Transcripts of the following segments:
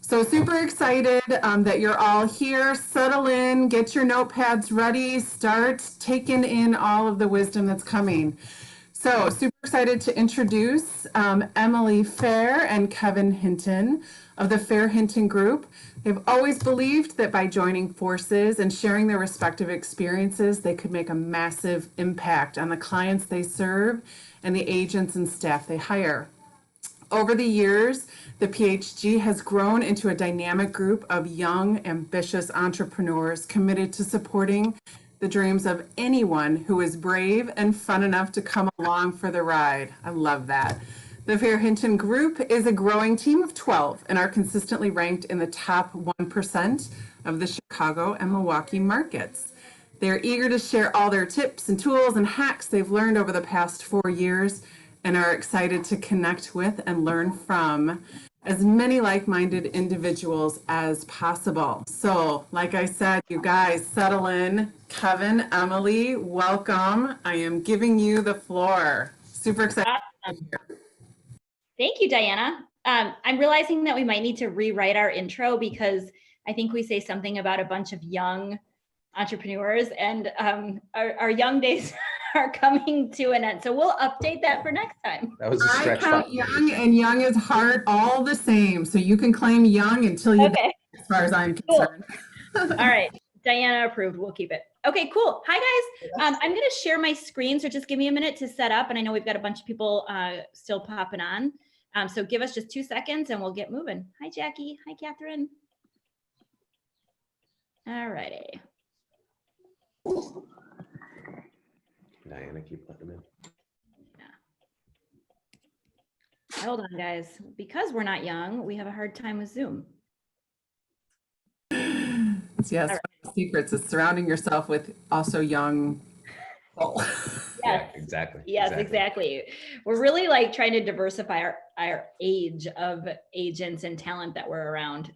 So super excited that you're all here. Settle in, get your notepads ready, start taking in all of the wisdom that's coming. So super excited to introduce Emily Phair and Kevin Hinton of the Phair Hinton Group. They've always believed that by joining forces and sharing their respective experiences, they could make a massive impact on the clients they serve and the agents and staff they hire. Over the years, the PHG has grown into a dynamic group of young, ambitious entrepreneurs committed to supporting the dreams of anyone who is brave and fun enough to come along for the ride. I love that. The Phair Hinton Group is a growing team of 12 and are consistently ranked in the top 1% of the Chicago and Milwaukee markets. They're eager to share all their tips and tools and hacks they've learned over the past 4 years and are excited to connect with and learn from as many like-minded individuals as possible. So, like I said, you guys settle in. Kevin, Emily, welcome. I am giving you the floor. Super excited. Awesome. Thank you, Diana. I'm realizing that we might need to rewrite our intro because I think we say something about a bunch of young entrepreneurs, and our young days are coming to an end. So we'll update that for next time. That was a stretch. I count young, and young is heart all the same. So you can claim young until you die, as far as I'm concerned. Cool. All right. Diana approved. We'll keep it. Okay, cool. Hi, guys. I'm going to share my screen. So just give me a minute to set up. And I know we've got a bunch of people still popping on. So give us just 2 seconds and we'll get moving. Hi, Jackie. Hi, Catherine. All righty. Diana, keep letting them in. Yeah. Hold on, guys. Because we're not young, we have a hard time with Zoom. Yes, one of the secrets is surrounding yourself with also young people. Yes, yeah, exactly. Yes, exactly. We're really like trying to diversify our age of agents and talent that we're around.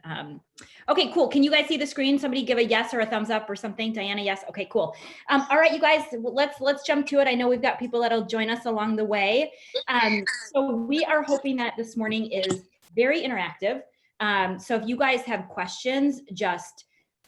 Okay, cool. Can you guys see the screen? Somebody give a yes or a thumbs up or something. Diana, yes. Okay, cool. All right, you guys, let's jump to it. I know we've got people that'll join us along the way. So we are hoping that this morning is very interactive. So if you guys have questions, just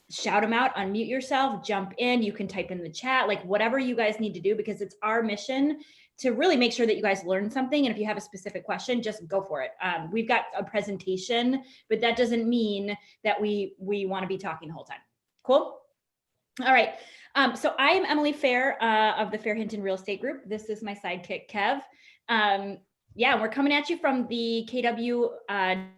shout them out, unmute yourself, jump in. You can type in the chat, like whatever you guys need to do, because it's our mission to really make sure that you guys learn something. And if you have a specific question, just go for it. We've got a presentation, but that doesn't mean that we want to be talking the whole time. Cool. All right. So I am Emily Phair of the Phair Hinton Real Estate Group. This is my sidekick, Kev. Yeah, we're coming at you from the KW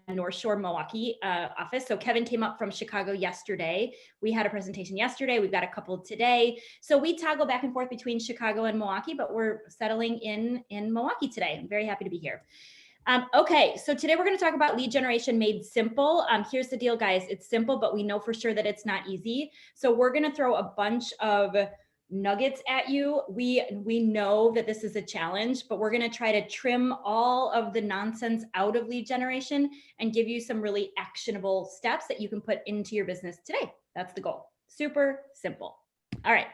North Shore, Milwaukee office. So Kevin came up from Chicago yesterday. We had a presentation yesterday. We've got a couple today. So we toggle back and forth between Chicago and Milwaukee, but we're settling in Milwaukee today. I'm very happy to be here. Okay, so today we're going to talk about lead generation made simple. Here's the deal, guys. It's simple, but we know for sure that it's not easy. So we're going to throw a bunch of nuggets at you. We know that this is a challenge, but we're going to try to trim all of the nonsense out of lead generation and give you some really actionable steps that you can put into your business today. That's the goal. Super simple. All right,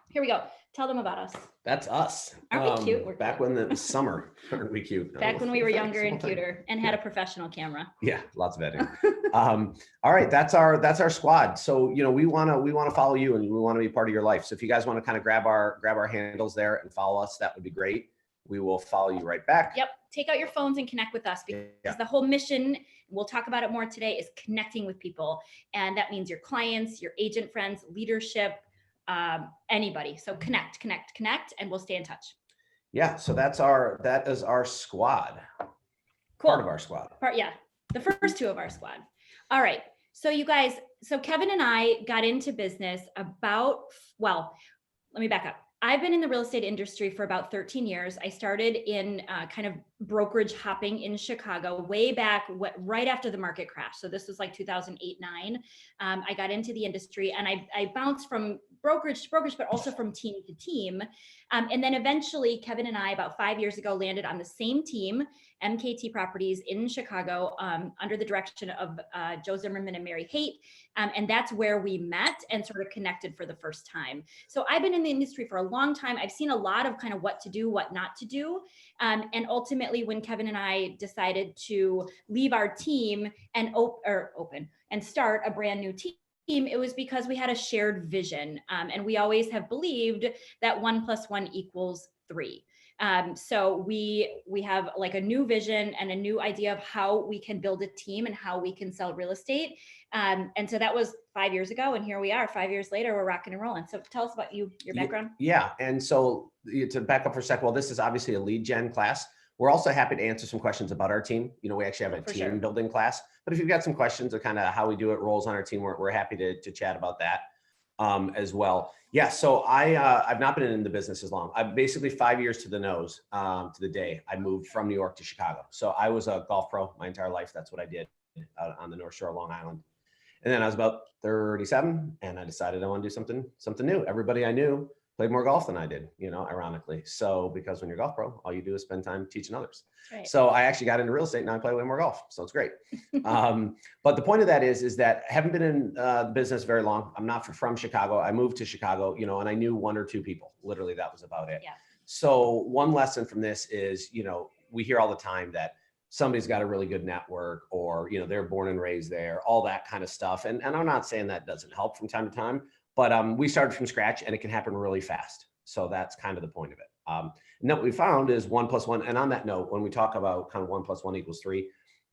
here we go. Tell them about us. That's us. Aren't we cute? We're back cute. when it was summer. Aren't we cute? Back when we were younger and cuter and had a professional camera. Yeah, lots of editing. All right, that's our squad. So we want to follow you and we want to be part of your life. So if you guys want to kind of grab our handles there and follow us, that would be great. We will follow you right back. Yep. Take out your phones and connect with us, because the whole mission, we'll talk about it more today, is connecting with people. And that means your clients, your agent friends, leadership, anybody. So connect, and we'll stay in touch. Yeah. So that is our squad. Cool. Part of our squad. Yeah. The first two of our squad. All right. So you guys, so Kevin and I got into business let me back up. I've been in the real estate industry for about 13 years. I started in kind of brokerage hopping in Chicago way back right after the market crash. So this was like 2008-9. I got into the industry and I bounced from brokerage to brokerage, but also from team to team. And then eventually Kevin and I, about 5 years ago, landed on the same team, MKT Properties in Chicago, under the direction of Joe Zimmerman and Mary Haight. And that's where we met and sort of connected for the first time. So I've been in the industry for a long time. I've seen a lot of kind of what to do, what not to do. And ultimately, ultimately, when Kevin and I decided to leave our team and open and start a brand new team, it was because we had a shared vision. And we always have believed that 1 + 1 = 3. So we have like a new vision and a new idea of how we can build a team and how we can sell real estate. And so that was 5 years ago, and here we are 5 years later, we're rocking and rolling. So tell us about your background. Yeah. And so to back up for a second, well, this is obviously a lead gen class. We're also happy to answer some questions about our team. You know, we actually have a team building class, but if you've got some questions of kind of how we do it, roles on our team, we're happy to chat about that as well. Yeah. So I've not been in the business as long. I've basically 5 years to the nose, to the day I moved from New York to Chicago. So I was a golf pro my entire life. That's what I did on the North Shore of Long Island. And then I was about 37 and I decided I want to do something new. Everybody I knew played more golf than I did, you know, ironically. So because when you're a golf pro, all you do is spend time teaching others. Right. So I actually got into real estate and now I play way more golf. So it's great. But the point of that is that I haven't been in the business very long. I'm not from Chicago. I moved to Chicago, you know, and I knew 1 or 2 people. Literally, that was about it. Yeah. So one lesson from this is, you know, we hear all the time that somebody's got a really good network or, you know, they're born and raised there, all that kind of stuff. And I'm not saying that doesn't help from time to time, but we started from scratch and it can happen really fast. So that's kind of the point of it. And what we found is 1 + 1. And on that note, when we talk about kind of 1 + 1 = 3,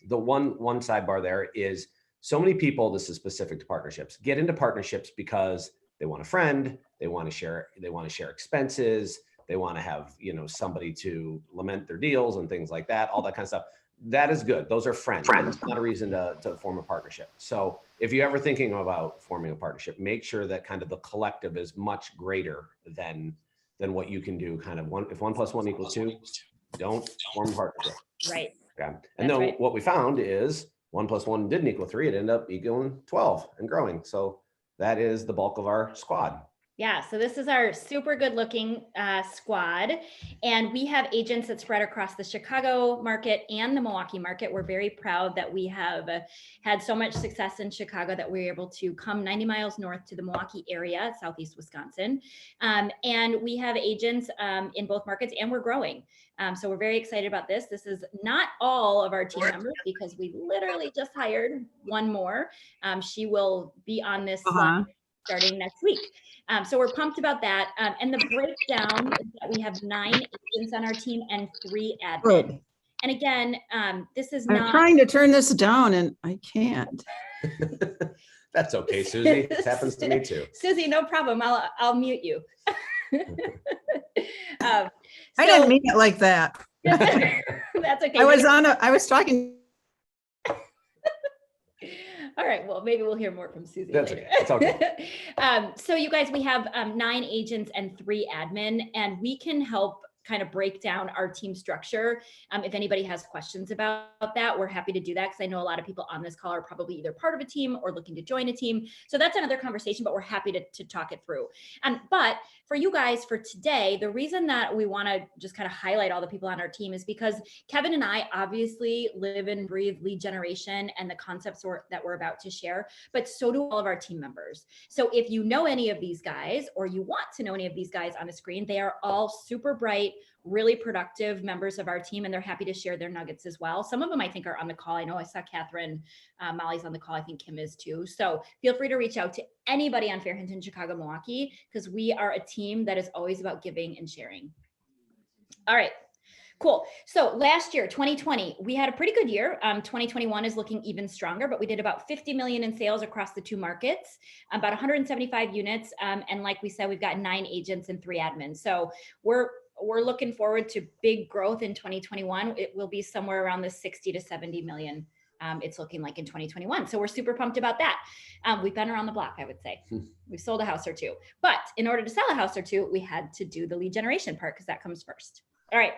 the one sidebar there is so many people, this is specific to partnerships, get into partnerships because they want a friend, they want to share expenses, they want to have, you know, somebody to lament their deals and things like that, all that kind of stuff. That is good. Those are friends. It's not a reason to form a partnership. So if you're ever thinking about forming a partnership, make sure that kind of the collective is much greater than what you can do. Kind of if 1 + 1 = 2, don't form a partnership. Right. Okay. And then what we found is 1 + 1 didn't equal 3. It ended up equaling 12 and growing. So that is the bulk of our squad. Yeah, so this is our super good looking squad, and we have agents that spread across the Chicago market and the Milwaukee market. We're very proud that we have had so much success in Chicago that we're able to come 90 miles north to the Milwaukee area, southeast Wisconsin. And we have agents in both markets, and we're growing. So we're very excited about this. This is not all of our team members because we literally just hired one more. She will be on this starting next week. So we're pumped about that. And the breakdown is that we have 9 agents on our team and 3 admins. Good. And again, this is I'm trying to turn this down and I can't. That's okay, Susie. This happens to me too. Susie, no problem. I'll mute you. I didn't mean it like that. That's okay. I was talking. All right. Well, maybe we'll hear more from Susie later. Okay. It's okay. So you guys, we have 9 agents and 3 admin, and we can help kind of break down our team structure. If anybody has questions about that, we're happy to do that because I know a lot of people on this call are probably either part of a team or looking to join a team. So that's another conversation, but we're happy to talk it through. But for you guys for today, the reason that we want to just kind of highlight all the people on our team is because Kevin and I obviously live and breathe lead generation and the concepts that we're about to share, but so do all of our team members. So if you know any of these guys or you want to know any of these guys on the screen, they are all super bright, really productive members of our team, and they're happy to share their nuggets as well. Some of them I think are on the call. I know I saw Catherine, Molly's on the call. I think Kim is too. So feel free to reach out to anybody on Phair, Hinton, Chicago, Milwaukee, because we are a team that is always about giving and sharing. All right. Cool. So last year, 2020, we had a pretty good year. 2021 is looking even stronger, but we did about 50 million in sales across the 2 markets, about 175 units. And like we said, we've got 9 agents and 3 admins. So we're looking forward to big growth in 2021. It will be somewhere around the 60 to 70 million. It's looking like in 2021. So we're super pumped about that. We've been around the block, I would say. We've sold a house or 2, but in order to sell a house or 2, we had to do the lead generation part because that comes first. All right.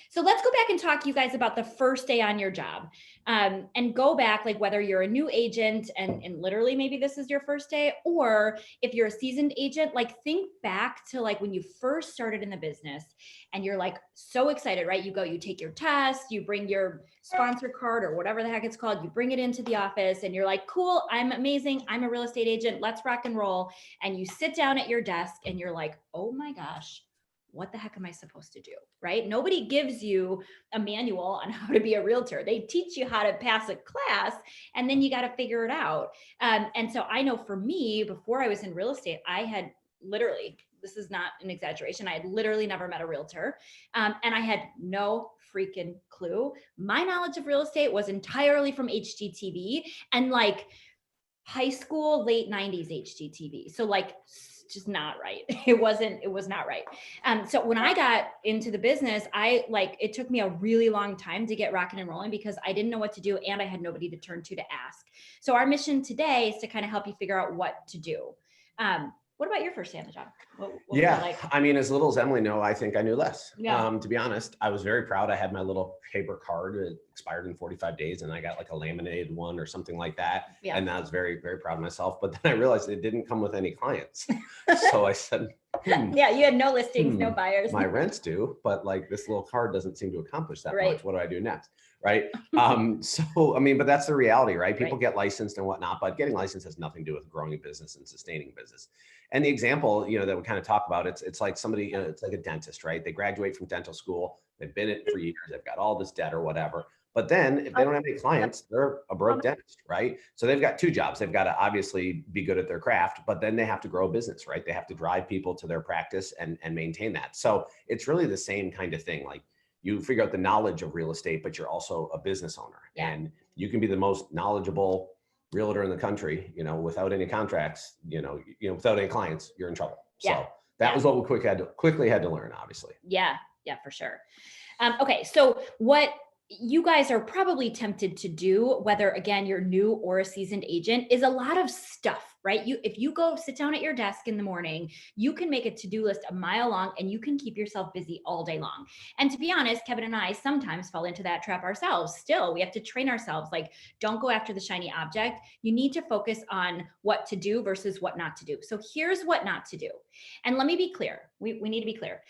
So let's go back and talk to you guys about the first day on your job, and go back, like whether you're a new agent and literally maybe this is your first day, or if you're a seasoned agent, like think back to like when you first started in the business and you're like so excited, right? You take your test, you bring your sponsor card or whatever the heck it's called, you bring it into the office and you're like, cool, I'm amazing. I'm a real estate agent. Let's rock and roll. And you sit down at your desk and you're like, oh my gosh, what the heck am I supposed to do? Right? Nobody gives you a manual on how to be a realtor. They teach you how to pass a class, and then you got to figure it out. And so I know for me, before I was in real estate, I had literally, this is not an exaggeration, I had literally never met a realtor. And I had no freaking clue. My knowledge of real estate was entirely from HGTV and like high school, late 90s HGTV. So like, just not right. It was not right. So when I got into the business, it took me a really long time to get rocking and rolling because I didn't know what to do and I had nobody to turn to ask. So our mission today is to kind of help you figure out what to do. What about your first day on the job? What was it like? I mean, as little as Emily know, I think I knew less. Yeah. To be honest, I was very proud. I had my little paper card. It expired in 45 days and I got like a laminated one or something like that. Yeah. And I was very, very proud of myself. But then I realized it didn't come with any clients. So I said, Yeah, you had no listings, no buyers. my rents do, but like this little card doesn't seem to accomplish that Right. much. What do I do next? Right. So, I mean, but that's the reality, right? People get licensed and whatnot, but getting licensed has nothing to do with growing a business and sustaining business. And the example, that we kind of talk about, it's like somebody, it's like a dentist, right? They graduate from dental school. They've been in it for years. They've got all this debt or whatever. But then if they don't have any clients, they're a broke dentist, right? So they've got two jobs. They've got to obviously be good at their craft, but then they have to grow a business, right? They have to drive people to their practice and maintain that. So it's really the same kind of thing. Like you figure out the knowledge of real estate, but you're also a business owner. Yeah. And you can be the most knowledgeable realtor in the country, without any contracts, without any clients, you're in trouble. Yeah. So that was what we quickly had to learn, obviously. Yeah, for sure. Okay, so what you guys are probably tempted to do, whether again you're new or a seasoned agent, is a lot of stuff, right? If you go sit down at your desk in the morning, you can make a to-do list a mile long and you can keep yourself busy all day long. And to be honest, Kevin and I sometimes fall into that trap ourselves. Still, we have to train ourselves. Like, don't go after the shiny object. You need to focus on what to do versus what not to do. So here's what not to do. And let me be clear. We need to be clear.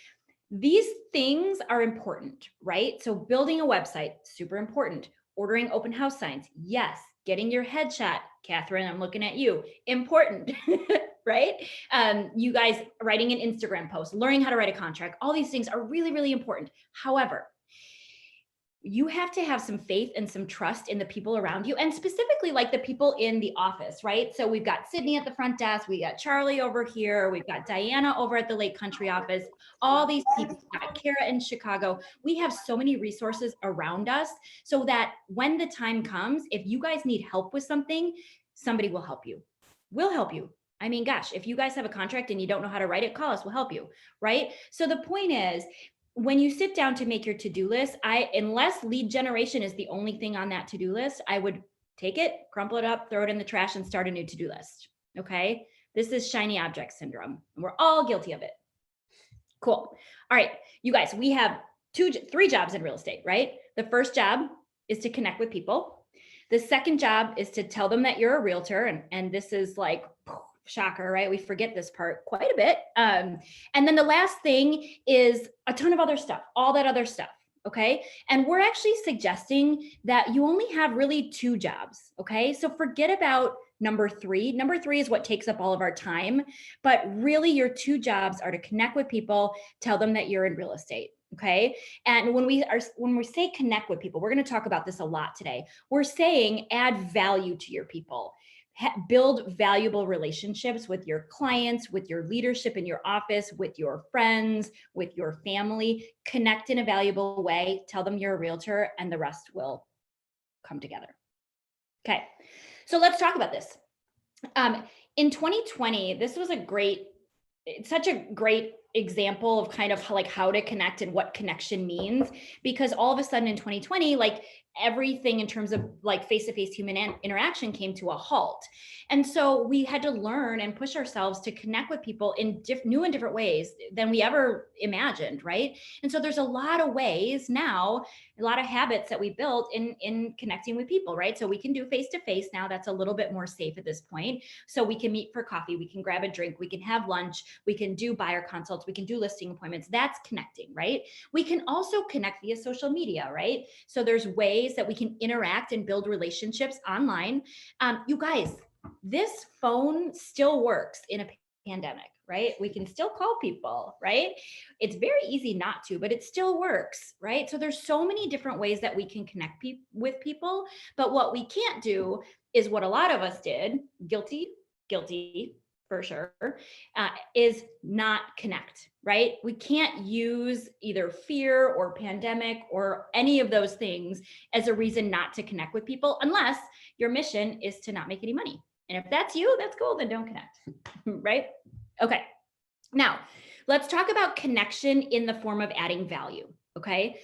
These things are important, right? So building a website, super important. Ordering open house signs, yes. Getting your headshot, Catherine, I'm looking at you, important, right? You guys writing an Instagram post, learning how to write a contract, all these things are really, really important. However, you have to have some faith and some trust in the people around you, and specifically like the people in the office, right? So we've got Sydney at the front desk, we got Charlie over here, we've got Diana over at the Lake Country office, all these people, we've got Kara in Chicago. We have so many resources around us so that when the time comes, if you guys need help with something, somebody will help you. We'll help you. I mean, gosh, if you guys have a contract and you don't know how to write it, call us, we'll help you, right? So the point is, when you sit down to make your to-do list, unless lead generation is the only thing on that to-do list, I would take it, crumple it up, throw it in the trash, and start a new to-do list. Okay. This is shiny object syndrome, and we're all guilty of it. Cool. All right, you guys, we have three jobs in real estate, right? The first job is to connect with people. The second job is to tell them that you're a realtor. And this is like, shocker, right? We forget this part quite a bit. And then the last thing is a ton of other stuff, all that other stuff. Okay. And we're actually suggesting that you only have really two jobs. Okay. So forget about number three. Number three is what takes up all of our time, but really your two jobs are to connect with people, tell them that you're in real estate. Okay. And when we say connect with people, we're going to talk about this a lot today. We're saying add value to your people. Build valuable relationships with your clients, with your leadership in your office, with your friends, with your family. Connect in a valuable way. Tell them you're a realtor, and the rest will come together. Okay, so let's talk about this. In 2020, this was such a great example of kind of like how to connect and what connection means, because all of a sudden in 2020, like everything in terms of like face-to-face human interaction came to a halt. And so we had to learn and push ourselves to connect with people in new and different ways than we ever imagined, right? And so there's a lot of ways now, a lot of habits that we built in connecting with people, right? So we can do face-to-face now. That's a little bit more safe at this point. So we can meet for coffee, we can grab a drink, we can have lunch, we can do buyer consults, we can do listing appointments. That's connecting, right? We can also connect via social media, right? So there's ways that we can interact and build relationships online. You guys, this phone still works in a pandemic, right? We can still call people, right? It's very easy not to, but it still works, right? So there's so many different ways that we can connect with people, but what we can't do is what a lot of us did, guilty for sure, is not connect, right? We can't use either fear or pandemic or any of those things as a reason not to connect with people, unless your mission is to not make any money. And if that's you, that's cool, then don't connect, right? Okay, now let's talk about connection in the form of adding value, okay?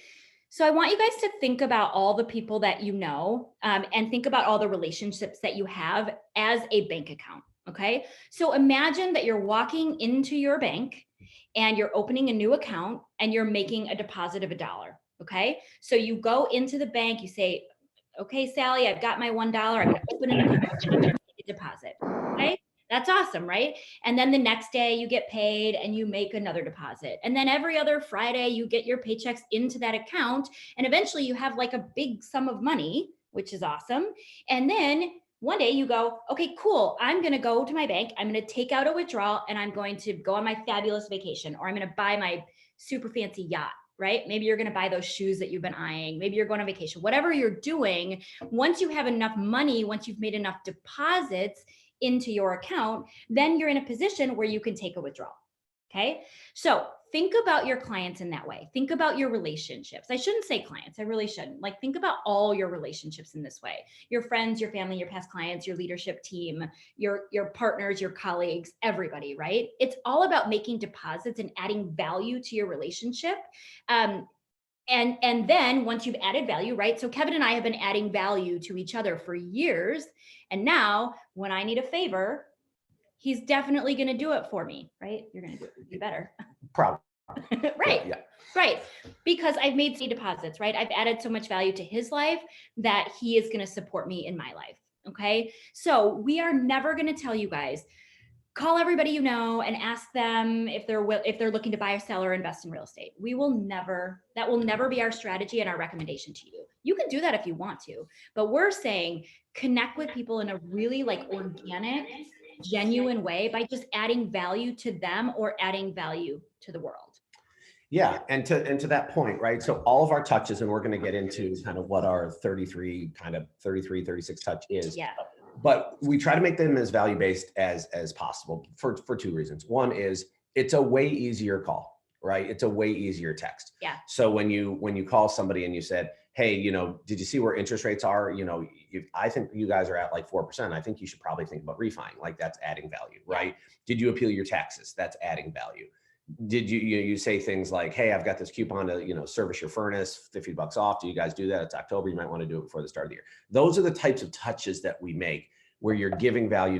So I want you guys to think about all the people that you know, and think about all the relationships that you have as a bank account. Okay. So imagine that you're walking into your bank and you're opening a new account and you're making a deposit of $1. Okay. So you go into the bank, you say, okay, Sally, I've got my $1. I'm going to open an account and I'm going to make a deposit. Okay. That's awesome, right? And then the next day you get paid and you make another deposit. And then every other Friday you get your paychecks into that account. And eventually you have like a big sum of money, which is awesome. And then one day you go, okay, cool. I'm going to go to my bank. I'm going to take out a withdrawal and I'm going to go on my fabulous vacation, or I'm going to buy my super fancy yacht, right? Maybe you're going to buy those shoes that you've been eyeing. Maybe you're going on vacation, whatever you're doing. Once you have enough money, once you've made enough deposits into your account, then you're in a position where you can take a withdrawal. Okay. So think about your clients in that way. Think about your relationships. I shouldn't say clients. I really shouldn't. Like, think about all your relationships in this way: your friends, your family, your past clients, your leadership team, your partners, your colleagues, everybody, right? It's all about making deposits and adding value to your relationship. And then once you've added value, right? So Kevin and I have been adding value to each other for years. And now when I need a favor, he's definitely going to do it for me, right? You're going to do it better. Proud. Right. Yeah. Right. Because I've made so many deposits, right? I've added so much value to his life that he is going to support me in my life. Okay. So we are never going to tell you guys, call everybody you know and ask them if they're looking to buy or sell or invest in real estate. That will never be our strategy and our recommendation to you. You can do that if you want to, but we're saying connect with people in a really like organic, genuine way by just adding value to them or adding value to the world. Yeah. And to that point, right? So all of our touches, and we're going to get into kind of what our 33, 36 touch is. Yeah. But we try to make them as value-based as possible for two reasons. One is it's a way easier call, right? It's a way easier text. Yeah. So when you call somebody and you said, hey, did you see where interest rates are? I think you guys are at like 4%. I think you should probably think about refining. Like, that's adding value, right? Did you appeal your taxes? That's adding value. Did you say things like, hey, I've got this coupon to, service your furnace, $50 off. Do you guys do that? It's October. You might want to do it before the start of the year. Those are the types of touches that we make where you're giving value.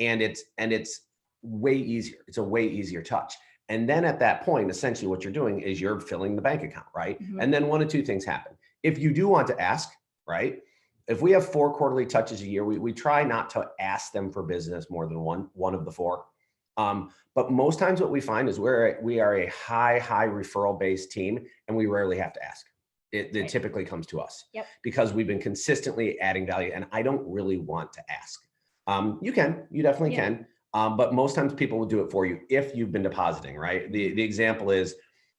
And it's way easier. It's a way easier touch. And then at that point, essentially what you're doing is you're filling the bank account, right? Mm-hmm. And then one of two things happen. If you do want to ask, right? If we have 4 quarterly touches a year, we try not to ask them for business more than one of the 4. But most times what we find is we are a high referral based team, and we rarely have to ask. It typically comes to us. Yep. Because we've been consistently adding value, and I don't really want to ask. You definitely can. But most times people will do it for you if you've been depositing, right? The example is,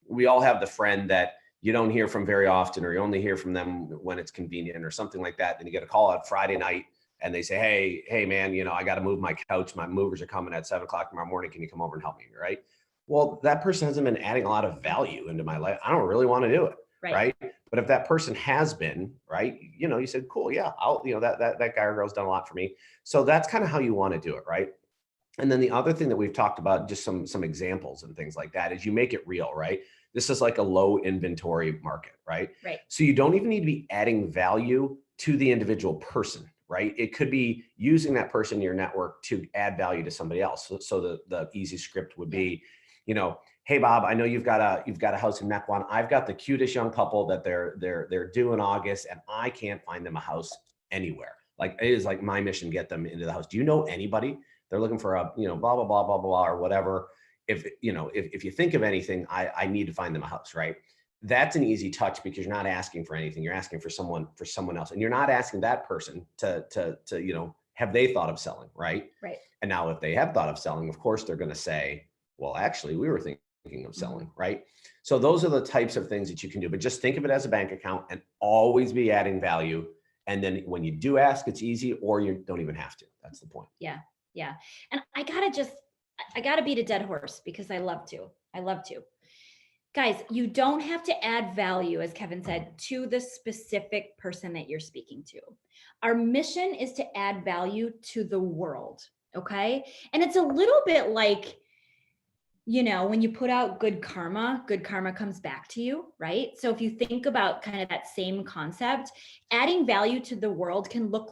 we all have the friend that you don't hear from very often, or you only hear from them when it's convenient or something like that. Then you get a call on Friday night and they say, hey man, I got to move my couch. My movers are coming at 7:00 tomorrow morning. Can you come over and help me? Right? Well, that person hasn't been adding a lot of value into my life. I don't really want to do it. Right. But if that person has been, right, you said, cool, yeah, I'll, that guy or girl's done a lot for me. So that's kind of how you want to do it. Right. And then the other thing that we've talked about, just some examples and things like that, is you make it real, right? This is like a low inventory market, right? Right. So you don't even need to be adding value to the individual person, right? It could be using that person in your network to add value to somebody else. So the easy script would be, hey Bob, I know you've got a house in Mequon. I've got the cutest young couple that they're due in August, and I can't find them a house anywhere. Like, it is like my mission, get them into the house. Do you know anybody? They're looking for a, blah, blah, blah, blah, blah, or whatever. If you think of anything, I need to find them a house, right? That's an easy touch, because you're not asking for anything. You're asking for someone else. And you're not asking that person to have they thought of selling, right? Right. And now if they have thought of selling, of course, they're going to say, well, actually, we were thinking of selling, right? So those are the types of things that you can do, but just think of it as a bank account and always be adding value. And then when you do ask, it's easy, or you don't even have to. That's the point. Yeah. Yeah. And I gotta beat a dead horse because I love to. Guys, you don't have to add value, as Kevin said, to the specific person that you're speaking to. Our mission is to add value to the world. Okay. And it's a little bit like, you know, when you put out good karma comes back to you, right? So if you think about kind of that same concept, adding value to the world can look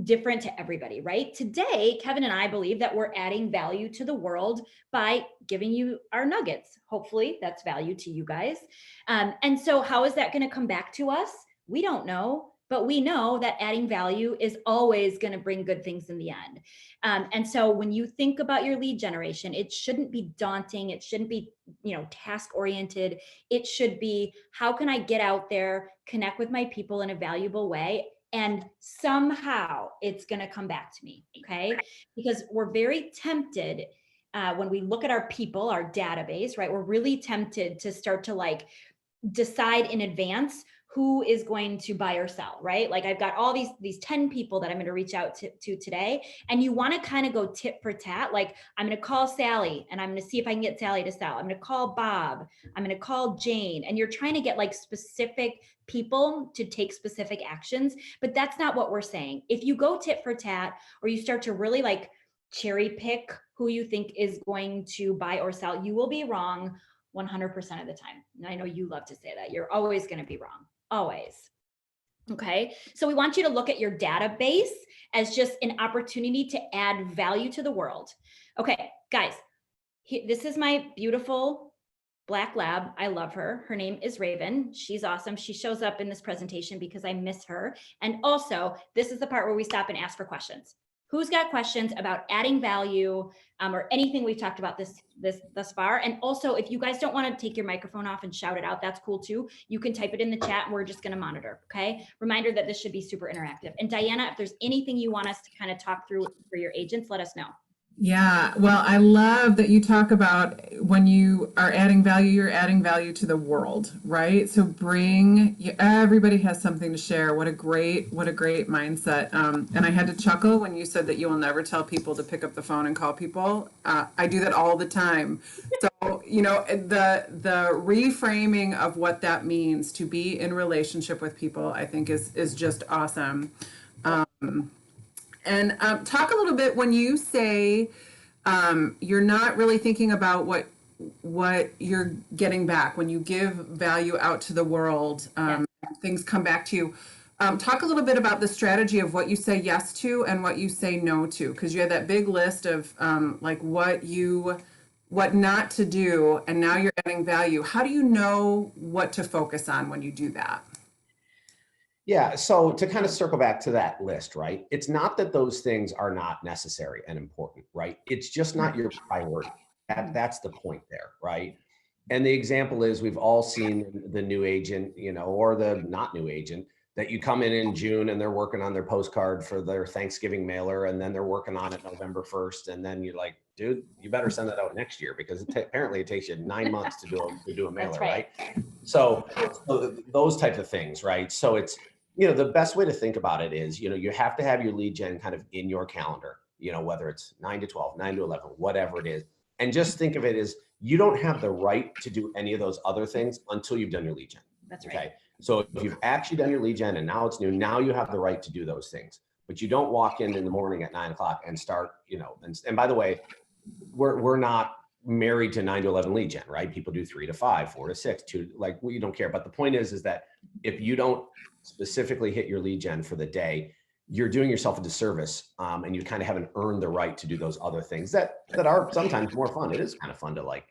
different to everybody, right? Today, Kevin and I believe that we're adding value to the world by giving you our nuggets. Hopefully that's value to you guys. And so how is that going to come back to us? We don't know. But we know that adding value is always going to bring good things in the end. And so when you think about your lead generation, it shouldn't be daunting. It shouldn't be, task oriented. It should be, how can I get out there, connect with my people in a valuable way? And somehow it's going to come back to me. Okay. Because we're very tempted when we look at our people, our database, right? We're really tempted to start to decide in advance who is going to buy or sell, right? Like I've got all these 10 people that I'm going to reach out to today. And you want to kind of go tit for tat. Like I'm going to call Sally and I'm going to see if I can get Sally to sell. I'm going to call Bob. I'm going to call Jane. And you're trying to get specific people to take specific actions, but that's not what we're saying. If you go tit for tat, or you start to really cherry pick who you think is going to buy or sell, you will be wrong 100% of the time. And I know you love to say that. You're always going to be wrong. Always. Okay. So we want you to look at your database as just an opportunity to add value to the world. Okay, guys, this is my beautiful black lab. I love her. Her name is Raven. She's awesome. She shows up in this presentation because I miss her. And also, this is the part where we stop and ask for questions. Who's got questions about adding value or anything we've talked about thus far? And also, if you guys don't want to take your microphone off and shout it out, that's cool too. You can type it in the chat and we're just going to monitor. Okay. Reminder that this should be super interactive. And Diana, if there's anything you want us to kind of talk through for your agents, let us know. Yeah, well, I love that you talk about when you are adding value, you're adding value to the world, right? So everybody has something to share. What a great mindset. And I had to chuckle when you said that you will never tell people to pick up the phone and call people. I do that all the time. So, the reframing of what that means to be in relationship with people, I think is just awesome. And talk a little bit when you say you're not really thinking about what you're getting back. When you give value out to the world, things come back to you. Talk a little bit about the strategy of what you say yes to and what you say no to, because you had that big list of what not to do, and now you're adding value. How do you know what to focus on when you do that? Yeah, so to kind of circle back to that list, right? It's not that those things are not necessary and important, right? It's just not your priority. That's the point there, right? And the example is we've all seen the new agent, or the not new agent, that you come in June and they're working on their postcard for their Thanksgiving mailer, and then they're working on it November 1st. And then you're like, dude, you better send that out next year, because apparently it takes you 9 months to do a mailer, That's right. So those types of things, right? So it's, the best way to think about it is, you have to have your lead gen kind of in your calendar, whether it's 9 to 12, 9 to 11, whatever it is. And just think of it as, you don't have the right to do any of those other things until you've done your lead gen. That's right. Okay. So if you've actually done your lead gen and now it's new, now you have the right to do those things, but you don't walk in the morning at 9 o'clock and start, and by the way, we're not married to 9 to 11 lead gen, right? People do 3 to 5, 4 to 6, 2, we don't care. But the point is that if you don't specifically hit your lead gen for the day, you're doing yourself a disservice, and you kind of haven't earned the right to do those other things that are sometimes more fun. It is kind of fun to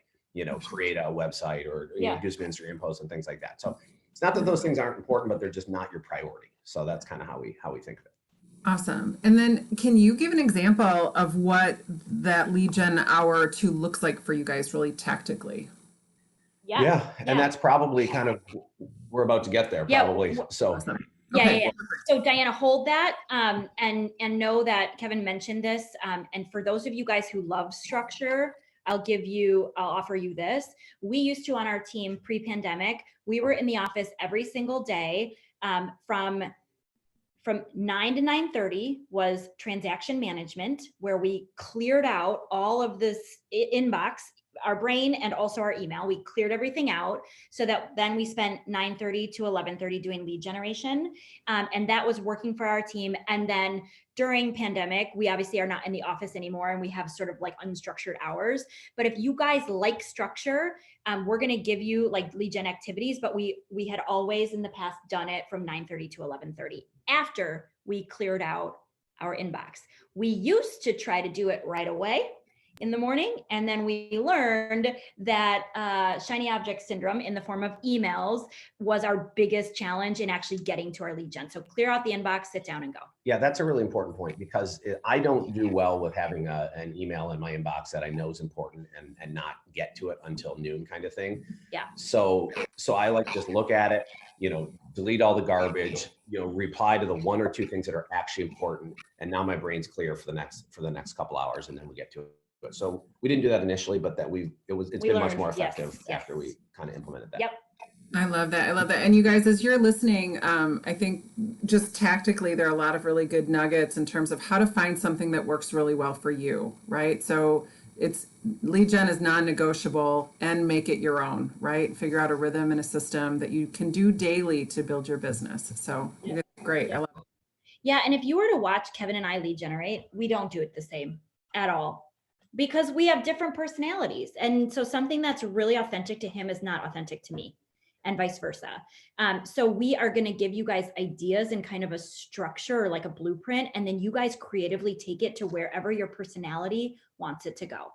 create a website or do some Instagram posts and things like that. So it's not that those things aren't important, but they're just not your priority. So that's kind of how we think of it. Awesome. And then can you give an example of what that lead gen hour or two looks like for you guys really tactically? Yeah. And that's probably kind of, we're about to get there probably. So Awesome. Yeah, Okay. yeah, yeah. So Diana, hold that and know that Kevin mentioned this. And for those of you guys who love structure, I'll offer you this. We used to on our team pre-pandemic, we were in the office every single day from 9 to 9:30 was transaction management, where we cleared out all of this inbox, our brain and also our email. We cleared everything out so that then we spent 9:30 to 11:30 doing lead generation. And that was working for our team. And then during pandemic, we obviously are not in the office anymore and we have sort of like unstructured hours. But if you guys like structure, we're going to give you like lead gen activities, but we had always in the past done it from 9:30 to 11:30 after we cleared out our inbox. We used to try to do it right away in the morning. And then we learned that shiny object syndrome in the form of emails was our biggest challenge in actually getting to our lead gen. So clear out the inbox, sit down and go. Yeah, that's a really important point because I don't do well with having an email in my inbox that I know is important and not get to it until noon kind of thing. Yeah. So I like to just look at it, delete all the garbage, reply to the one or two things that are actually important. And now my brain's clear for the next couple hours and then we get to it. So we didn't do that initially, but it's been much more effective after we kind of implemented that. Yep. I love that. I love that. And you guys, as you're listening, I think just tactically, there are a lot of really good nuggets in terms of how to find something that works really well for you, right? So it's lead gen is non-negotiable and make it your own, right? Figure out a rhythm and a system that you can do daily to build your business. So great. I love it. Yeah. And if you were to watch Kevin and I lead generate, we don't do it the same at all because we have different personalities. And so something that's really authentic to him is not authentic to me and vice versa. So we are going to give you guys ideas and kind of a structure, like a blueprint, and then you guys creatively take it to wherever your personality wants it to go.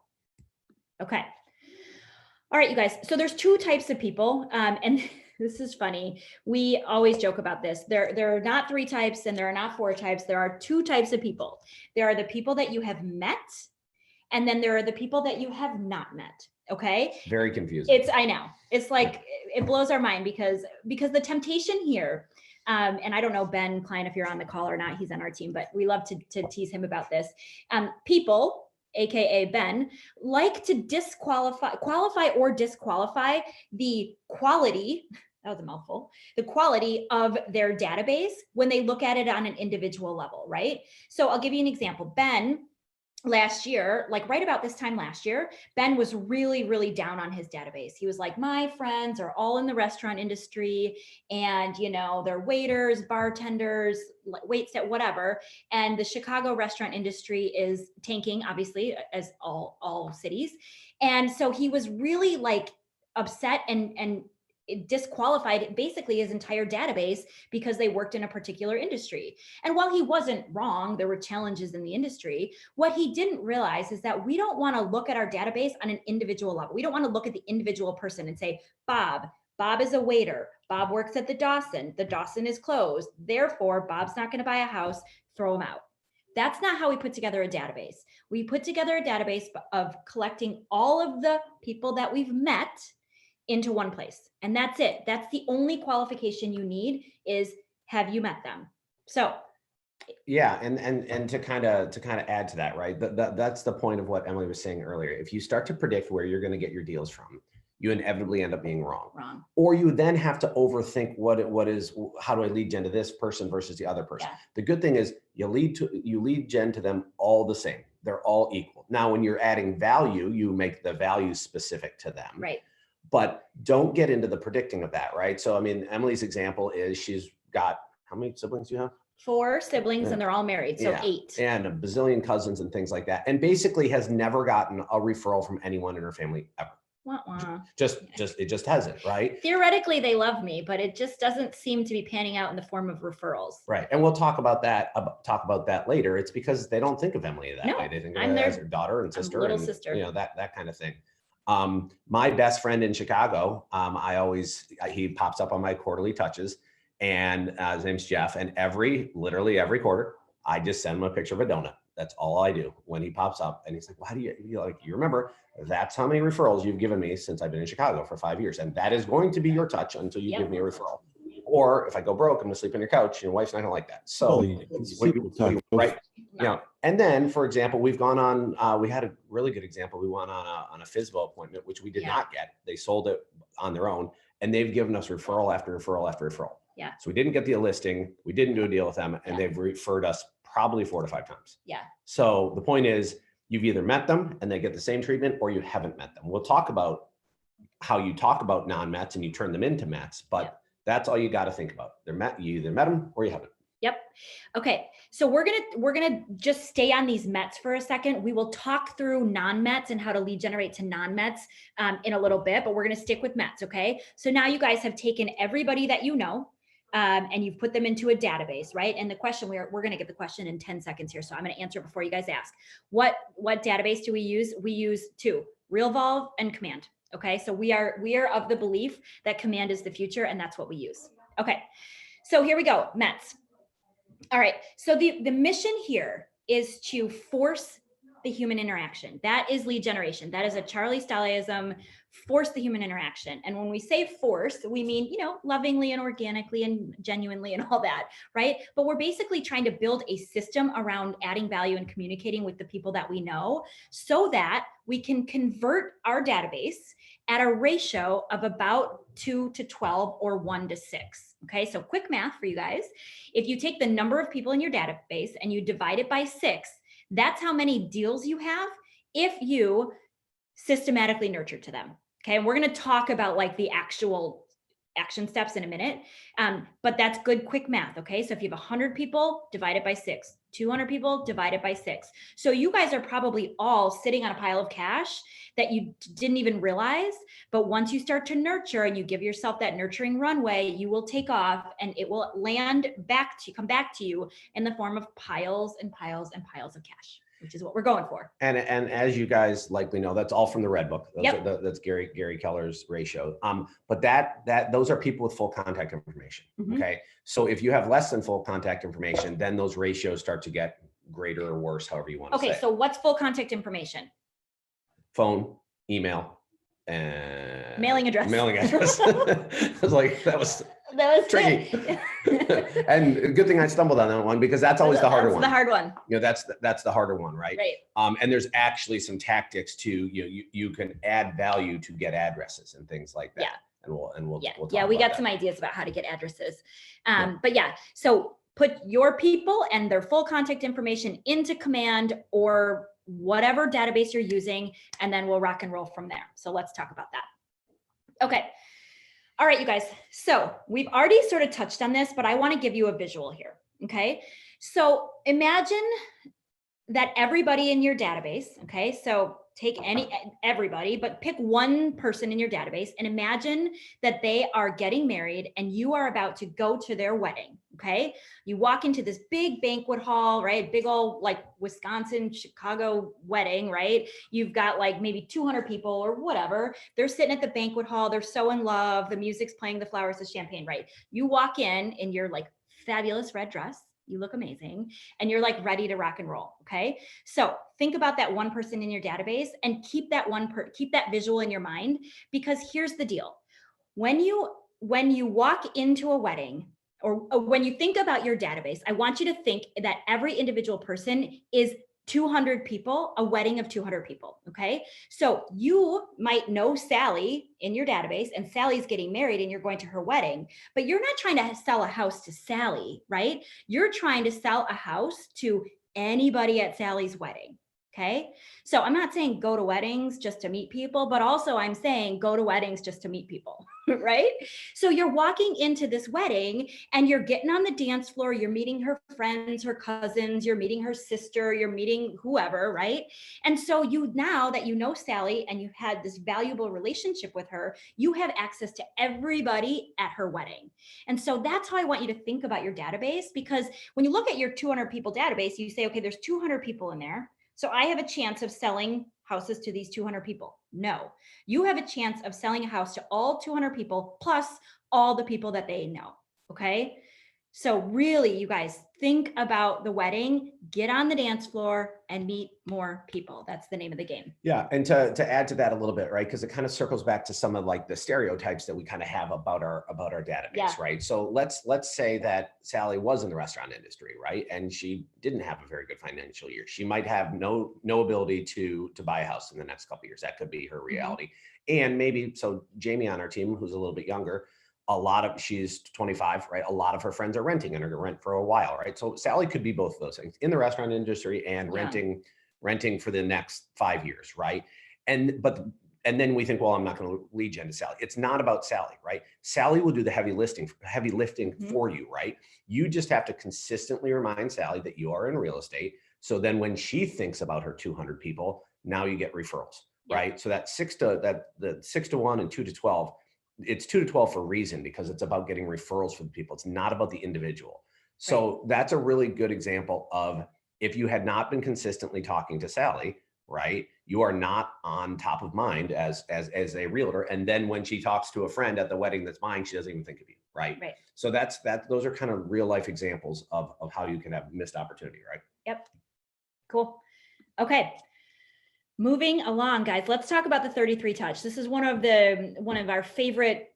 Okay. All right, you guys. So there's two types of people. And this is funny. We always joke about this. There are not three types and there are not four types. There are two types of people. There are the people that you have met, and then there are the people that you have not met. Okay. Very confusing. I know. It's like, it blows our mind because the temptation here, and I don't know, Ben Klein, if you're on the call or not, he's on our team, but we love to tease him about this. People, AKA Ben, like to qualify or disqualify the quality, that was a mouthful, the quality of their database when they look at it on an individual level, right? So I'll give you an example. Ben, last year, like right about this time last year, Ben was really, really down on his database. He was like, my friends are all in the restaurant industry and, they're waiters, bartenders, wait staff, whatever. And the Chicago restaurant industry is tanking, obviously, as all cities. And so he was really like upset and disqualified basically his entire database because they worked in a particular industry. And while he wasn't wrong, there were challenges in the industry. What he didn't realize is that we don't want to look at our database on an individual level. We don't want to look at the individual person and say, Bob is a waiter. Bob works at the Dawson is closed. Therefore, Bob's not going to buy a house, throw him out. That's not how we put together a database. We put together a database of collecting all of the people that we've met into one place. And that's it. That's the only qualification you need is, have you met them? So yeah, and to kind of add to that, right? That's the point of what Emily was saying earlier. If you start to predict where you're going to get your deals from, you inevitably end up being wrong. Or you then have to overthink how do I lead gen to this person versus the other person? Yeah. The good thing is you lead gen to them all the same. They're all equal. Now, when you're adding value, you make the value specific to them. Right. But don't get into the predicting of that, right? So, I mean, Emily's example is she's got, how many siblings do you have? 4 siblings, and they're all married, so 8. And a bazillion cousins and things like that. And basically has never gotten a referral from anyone in her family ever. It just hasn't, right? Theoretically, they love me, but it just doesn't seem to be panning out in the form of referrals. Right. And we'll talk about that later. It's because they don't think of Emily that way. They think of her as their daughter and sister, little sister. That kind of thing. My best friend in Chicago, he pops up on my quarterly touches, and his name's Jeff. And literally every quarter, I just send him a picture of a donut. That's all I do when he pops up. And he's like, "Why do you remember that's how many referrals you've given me since I've been in Chicago for 5 years. And that is going to be your touch until you give me a referral." Or if I go broke, I'm gonna sleep on your couch. Your wife's not gonna like that. So, Well, you can see people talk. right? No. You know, and then, for example, we've gone on. We had a really good example. We went on a FSBO appointment, which we did Yeah. not get. They sold it on their own, and they've given us referral after referral after referral. Yeah. So we didn't get the listing. We didn't do a deal with them, and Yeah. they've referred us probably 4 to 5 times. Yeah. So the point is, you've either met them and they get the same treatment, or you haven't met them. We'll talk about how you talk about non-Mets and you turn them into Mets, but Yeah. that's all you got to think about. You either met them or you haven't. Yep. Okay. So we're gonna just stay on these Mets for a second. We will talk through non-Mets and how to lead generate to non-Mets in a little bit, but we're gonna stick with Mets. Okay. So now you guys have taken everybody that you know, and you've put them into a database, right? And the question we're going to get the question in 10 seconds here, so I'm going to answer before you guys ask. What database do we use? We use 2: RealVolve and Command. Okay. So we are of the belief that Command is the future, and that's what we use. Okay. So here we go. Mets. All right. So the mission here is to force the human interaction. That is lead generation. That is a Charlie Stalleyism, force the human interaction. And when we say force, we mean, lovingly and organically and genuinely and all that, right? But we're basically trying to build a system around adding value and communicating with the people that we know so that we can convert our database at a ratio of about 2 to 12 or 1 to 6. Okay, so quick math for you guys. If you take the number of people in your database and you divide it by 6, that's how many deals you have if you systematically nurture to them. Okay, and we're going to talk about like the actual action steps in a minute, but that's good quick math. Okay, so if you have 100 people, divide it by 6. 200 people, divide it by 6. So you guys are probably all sitting on a pile of cash that you didn't even realize, but once you start to nurture and you give yourself that nurturing runway, you will take off and it will come back to you in the form of piles and piles and piles of cash, which is what we're going for. And as you guys likely know, that's all from the Red Book. Yep. That's Gary Keller's ratio. But those are people with full contact information. Mhm. Okay. So if you have less than full contact information, then those ratios start to get greater or worse, however you want to say. Okay, so what's full contact information? Phone, email, and Mailing address. I was like, that was tricky. it. And good thing I stumbled on that one, because that's always the harder one. The hard one. That's the harder one, right? Right. And there's actually some tactics to you can add value to get addresses and things like that. Yeah. And we'll talk Yeah, we about got that. some ideas about how to get addresses. Yeah. But yeah, so put your people and their full contact information into Command or whatever database you're using, and then we'll rock and roll from there. So let's talk about that. Okay. All right, you guys. So we've already sort of touched on this, but I want to give you a visual here. Okay. So imagine that everybody in your database, okay, so take everybody, but pick one person in your database and imagine that they are getting married and you are about to go to their wedding, okay? You walk into this big banquet hall, right? Big old like Wisconsin, Chicago wedding, right? You've got like maybe 200 people or whatever. They're sitting at the banquet hall. They're so in love. The music's playing, the flowers, the champagne, right? You walk in your like fabulous red dress. You look amazing and you're like ready to rock and roll. Okay. So think about that one person in your database and keep that keep that visual in your mind, because here's the deal. When you walk into a wedding or when you think about your database, I want you to think that every individual person is 200 people, a wedding of 200 people. Okay. So you might know Sally in your database and Sally's getting married and you're going to her wedding, but you're not trying to sell a house to Sally, right? You're trying to sell a house to anybody at Sally's wedding. Okay. So I'm not saying go to weddings just to meet people, but also I'm saying go to weddings just to meet people, right? So you're walking into this wedding and you're getting on the dance floor, you're meeting her friends, her cousins, you're meeting her sister, you're meeting whoever, right? And so now that you know Sally and you've had this valuable relationship with her, you have access to everybody at her wedding. And so that's how I want you to think about your database, because when you look at your 200 people database, you say, okay, there's 200 people in there. So I have a chance of selling houses to these 200 people. No, you have a chance of selling a house to all 200 people plus all the people that they know. Okay. So really, you guys, think about the wedding, get on the dance floor and meet more people. That's the name of the game. Yeah, and to add to that a little bit, right? Because it kind of circles back to some of like the stereotypes that we kind of have about our database, Yeah. right? So let's say that Sally was in the restaurant industry, right? And she didn't have a very good financial year. She might have no ability to buy a house in the next couple of years. That could be her reality. And maybe so Jamie on our team, who's a little bit younger, she's 25, right? A lot of her friends are renting and are going to rent for a while, right? So Sally could be both of those things, in the restaurant industry and renting for the next 5 years, right? And then we think, well, I'm not going to lead gen to Sally. It's not about Sally, right? Sally will do the heavy lifting for you, right? You just have to consistently remind Sally that you are in real estate. So then when she thinks about her 200 people, now you get referrals, right? So that the 6 to 1 and 2 to 12, it's 2 to 12 for a reason, because it's about getting referrals for the people. It's not about the individual. So that's a really good example of, if you had not been consistently talking to Sally, right, you are not on top of mind as a realtor. And then when she talks to a friend at the wedding that's buying, she doesn't even think of you, right? So those are kind of real life examples of how you can have missed opportunity, right? Yep. Cool. Okay. Moving along, guys, let's talk about the 33 touch. This is one of our favorite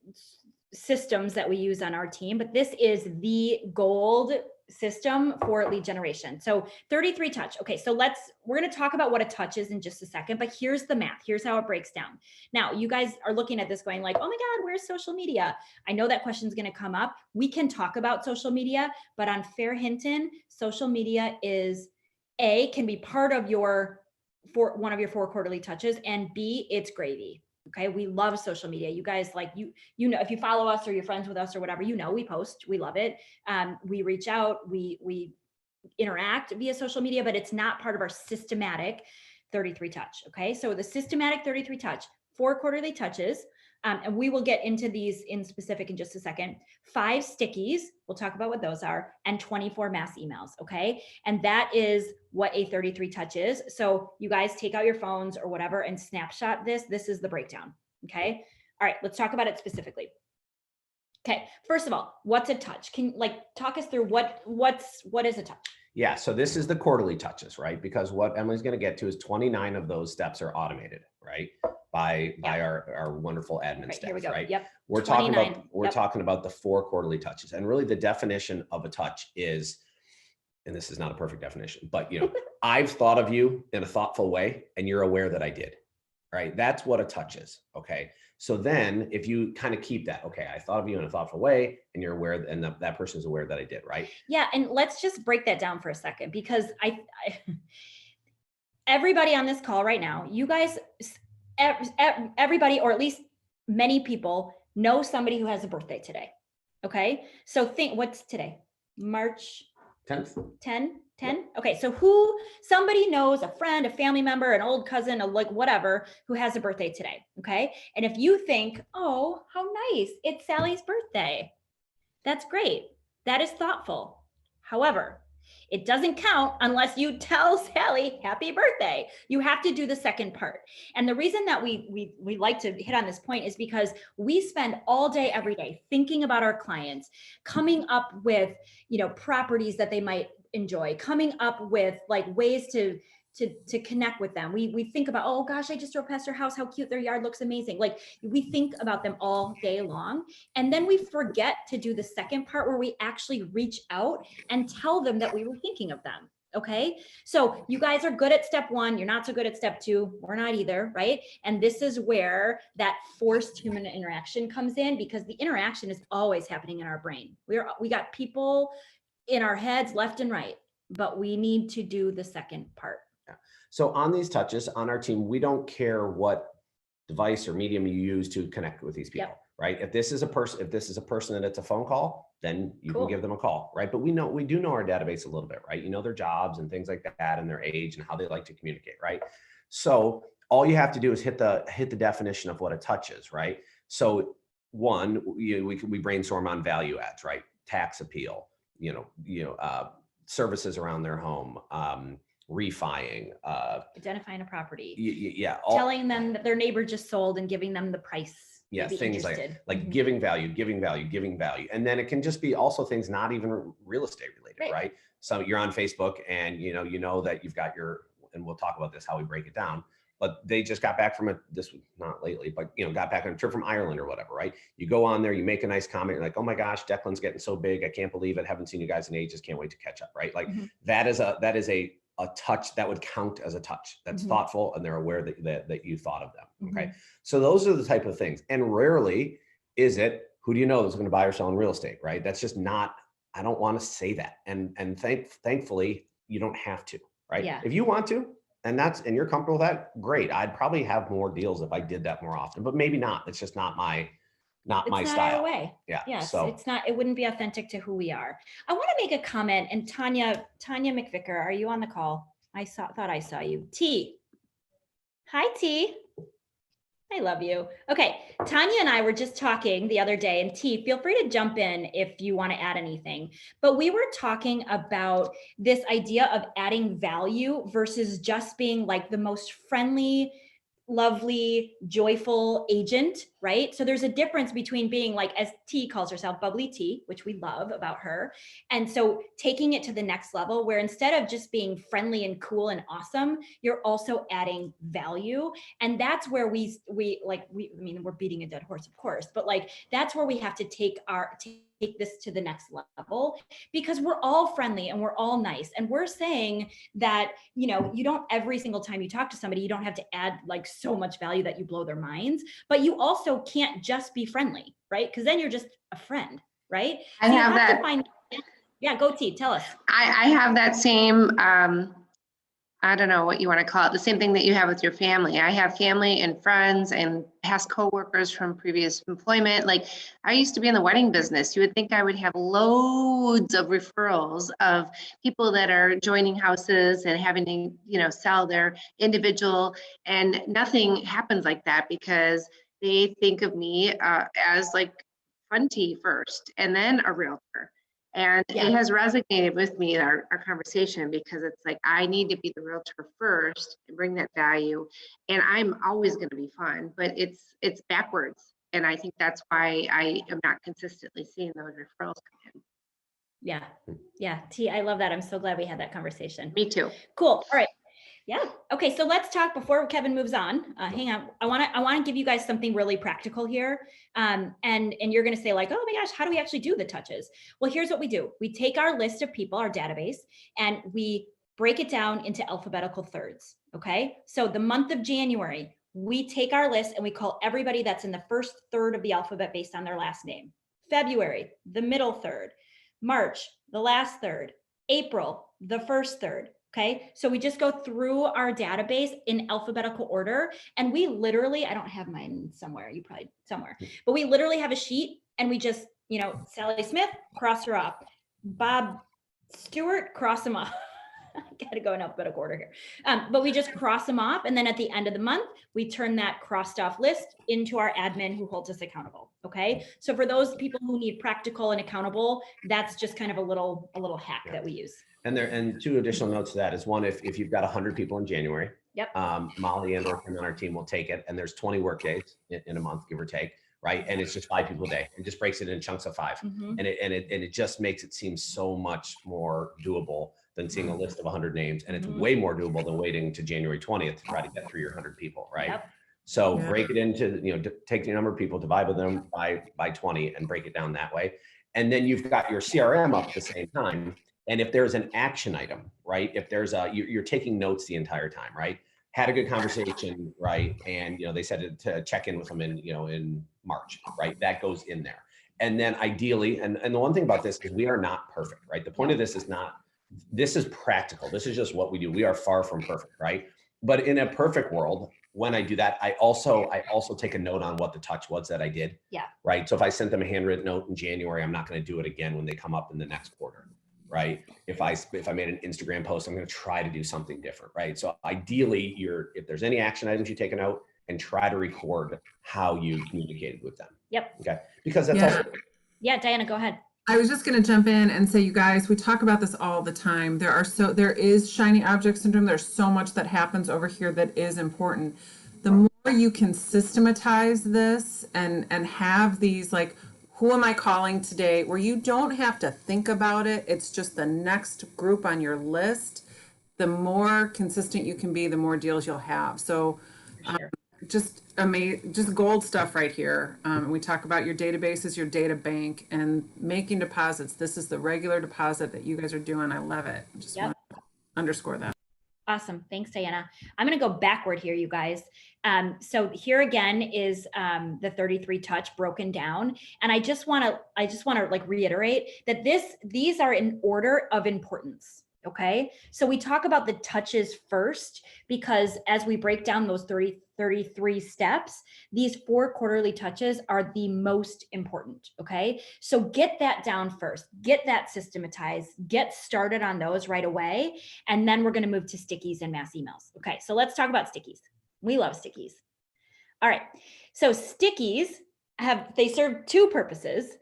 systems that we use on our team, but this is the gold system for lead generation. So 33 touch. Okay, so we're going to talk about what a touch is in just a second, but here's the math. Here's how it breaks down. Now, you guys are looking at this going like, oh my God, where's social media? I know that question's going to come up. We can talk about social media, but on Phair Hinton, social media can be part of one of your 4 quarterly touches, and B, it's gravy. Okay. We love social media. You guys, like you know, if you follow us or you're friends with us or whatever, you know, we post, we love it. We reach out, we interact via social media, but it's not part of our systematic 33 touch. Okay. So the systematic 33 touch, 4 quarterly touches. And we will get into these in specific in just a second. 5 stickies, we'll talk about what those are, and 24 mass emails, okay? And that is what a 33 touch is. So you guys take out your phones or whatever and snapshot this. This is the breakdown, okay? All right, let's talk about it specifically. Okay, first of all, what's a touch? Can talk us through what is a touch? Yeah, so this is the quarterly touches, right? Because what Emily's going to get to is 29 of those steps are automated, right? By our wonderful admin staff, here we go. right? Yep. We're talking about the 4 quarterly touches, and really the definition of a touch is, and this is not a perfect definition, but I've thought of you in a thoughtful way, and you're aware that I did, right? That's what a touch is. Okay. So then if you kind of keep that, okay, I thought of you in a thoughtful way, and you're aware, and that person is aware that I did, right? Yeah. And let's just break that down for a second, because everybody on this call right now, you guys, everybody, or at least many people, know somebody who has a birthday today. Okay. So what's today? March 10th. 10? Yep. Okay. So somebody knows, a friend, a family member, an old cousin, whatever, who has a birthday today. Okay. And if you think, oh, how nice, it's Sally's birthday, that's great. That is thoughtful. However, it doesn't count unless you tell Sally happy birthday. You have to do the second part. And the reason that we like to hit on this point is because we spend all day, every day thinking about our clients, coming up with, properties that they might enjoy, coming up with ways to connect with them. We think about, oh gosh, I just drove past their house, how cute, their yard looks amazing. We think about them all day long. And then we forget to do the second part, where we actually reach out and tell them that we were thinking of them. Okay. So you guys are good at step 1. You're not so good at step 2. We're not either. Right. And this is where that forced human interaction comes in, because the interaction is always happening in our brain. We got people in our heads left and right, but we need to do the second part. So on these touches on our team, we don't care what device or medium you use to connect with these people, right? If this is a person that it's a phone call, then you can give them a call, right? But we do know our database a little bit, right? You know their jobs and things like that, and their age and how they like to communicate, right? So all you have to do is hit the definition of what a touch is, right? So one, we brainstorm on value adds, right? Tax appeal, services around their home, refining, identifying a property, yeah, telling them that their neighbor just sold and giving them the price Yeah, maybe things interested. like Mhm. giving value, giving value, giving value. And then it can just be also things not even real estate related, right? So you're on Facebook and you know that you've got your, and we'll talk about this, how we break it down, but they just got back from this was not lately, but got back on a trip from Ireland or whatever, right? You go on there, you make a nice comment, you're like, oh my gosh, Declan's getting so big. I can't believe it. Haven't seen you guys in ages. Can't wait to catch up, right? Like Mhm. that is a touch that would count as a touch. That's Mhm. thoughtful, and they're aware that you thought of them. Okay. Mhm. So those are the type of things. And rarely is it, who do you know is going to buy or sell in real estate, right? That's just not, I don't want to say that. And thankfully you don't have to, right? Yeah. If you want to, and you're comfortable with that, great. I'd probably have more deals if I did that more often, but maybe not. It's just not my It's not style. our way. Yeah. Yes, So it's not, it wouldn't be authentic to who we are. I want to make a comment, and Tanya McVicker, are you on the call? Thought I saw you. T. Hi, T. I love you. Okay, Tanya and I were just talking the other day, and T, feel free to jump in if you want to add anything. But we were talking about this idea of adding value versus just being like the most friendly, lovely, joyful agent, right? So there's a difference between being like, as T calls herself, bubbly T, which we love about her. And so taking it to the next level, where instead of just being friendly and cool and awesome, you're also adding value. And that's where I mean, we're beating a dead horse, of course, but like, that's where we have to take this to the next level, because we're all friendly and we're all nice. And we're saying that, you don't, every single time you talk to somebody, you don't have to add like so much value that you blow their minds, but you also can't just be friendly, right? Because then you're just a friend, right? I So you have that. to find, yeah, go T, tell us. I have that same, I don't know what you want to call it, the same thing that you have with your family. I have family and friends and past coworkers from previous employment. Like, I used to be in the wedding business. You would think I would have loads of referrals of people that are joining houses and having to, sell their individual, and nothing happens like that because they think of me as like fun tea first and then a realtor. And Yeah. it has resonated with me, our conversation, because it's like, I need to be the realtor first and bring that value. And I'm always going to be fun, but it's backwards. And I think that's why I am not consistently seeing those referrals come in. Yeah. Yeah. T, I love that. I'm so glad we had that conversation. Me too. Cool. All right. Yeah. Okay. So let's talk before Kevin moves on. Hang on. I want to give you guys something really practical here. And you're going to say like, oh my gosh, how do we actually do the touches? Well, here's what we do. We take our list of people, our database, and we break it down into alphabetical thirds. Okay. So the month of January, we take our list and we call everybody that's in the first third of the alphabet based on their last name. February, the middle third. March, the last third. April, the first third. Okay, so we just go through our database in alphabetical order, and we literally, I don't have mine somewhere, you probably somewhere, but we literally have a sheet and we just, Sally Smith, cross her off. Bob Stewart, cross him off. I gotta go in alphabetical order here. But we just cross them off, and then at the end of the month, we turn that crossed off list into our admin who holds us accountable. Okay, so for those people who need practical and accountable, that's just kind of a little hack that we use. And two additional notes to that is, one, if you've got 100 people in January, Yep. Molly and or Kim on our team will take it, and there's 20 work days in a month, give or take, right? And it's just 5 people a day, and just breaks it in chunks of 5. Mhm. And it just makes it seem so much more doable than seeing a list of 100 names, and it's Mhm. way more doable than waiting to January 20th to try to get through your 100 people, right? Yep. So Yeah. break it into, take the number of people, divide them by 20, and break it down that way. And then you've got your CRM up at the same time. And if there's an action item, right? If there's you're taking notes the entire time, right? Had a good conversation, right? And they said to check in with them in March, right? That goes in there. And then ideally, and the one thing about this is we are not perfect, right? The point of this is not, this is practical. This is just what we do. We are far from perfect, right? But in a perfect world, when I do that, I also take a note on what the touch was that I did. Yeah. Right. So if I sent them a handwritten note in January, I'm not going to do it again when they come up in the next quarter. Right. If I made an Instagram post, I'm going to try to do something different. Right. So ideally, if there's any action items, you take a note and try to record how you communicated with them. Yep. Okay. Because that's Yeah. also. Yeah, Diana, go ahead. I was just going to jump in and say, you guys, we talk about this all the time. There is shiny object syndrome. There's so much that happens over here that is important. The more more you can systematize this and have these like, who am I calling today, where you don't have to think about it, it's just the next group on your list, the more consistent you can be, the more deals you'll have. So Sure. just gold stuff right here. We talk about your databases, your data bank, and making deposits. This is the regular deposit that you guys are doing. I love it. Just Yep. want to underscore that. Awesome. Thanks, Diana. I'm going to go backward here, you guys. So here again is the 33 touch broken down. And I just want to like reiterate that these are in order of importance. Okay. So we talk about the touches first, because as we break down those 33 steps, these 4 quarterly touches are the most important. Okay. So get that down first, get that systematized, get started on those right away. And then we're going to move to stickies and mass emails. Okay. So let's talk about stickies. We love stickies. All right. So stickies they serve 2 purposes.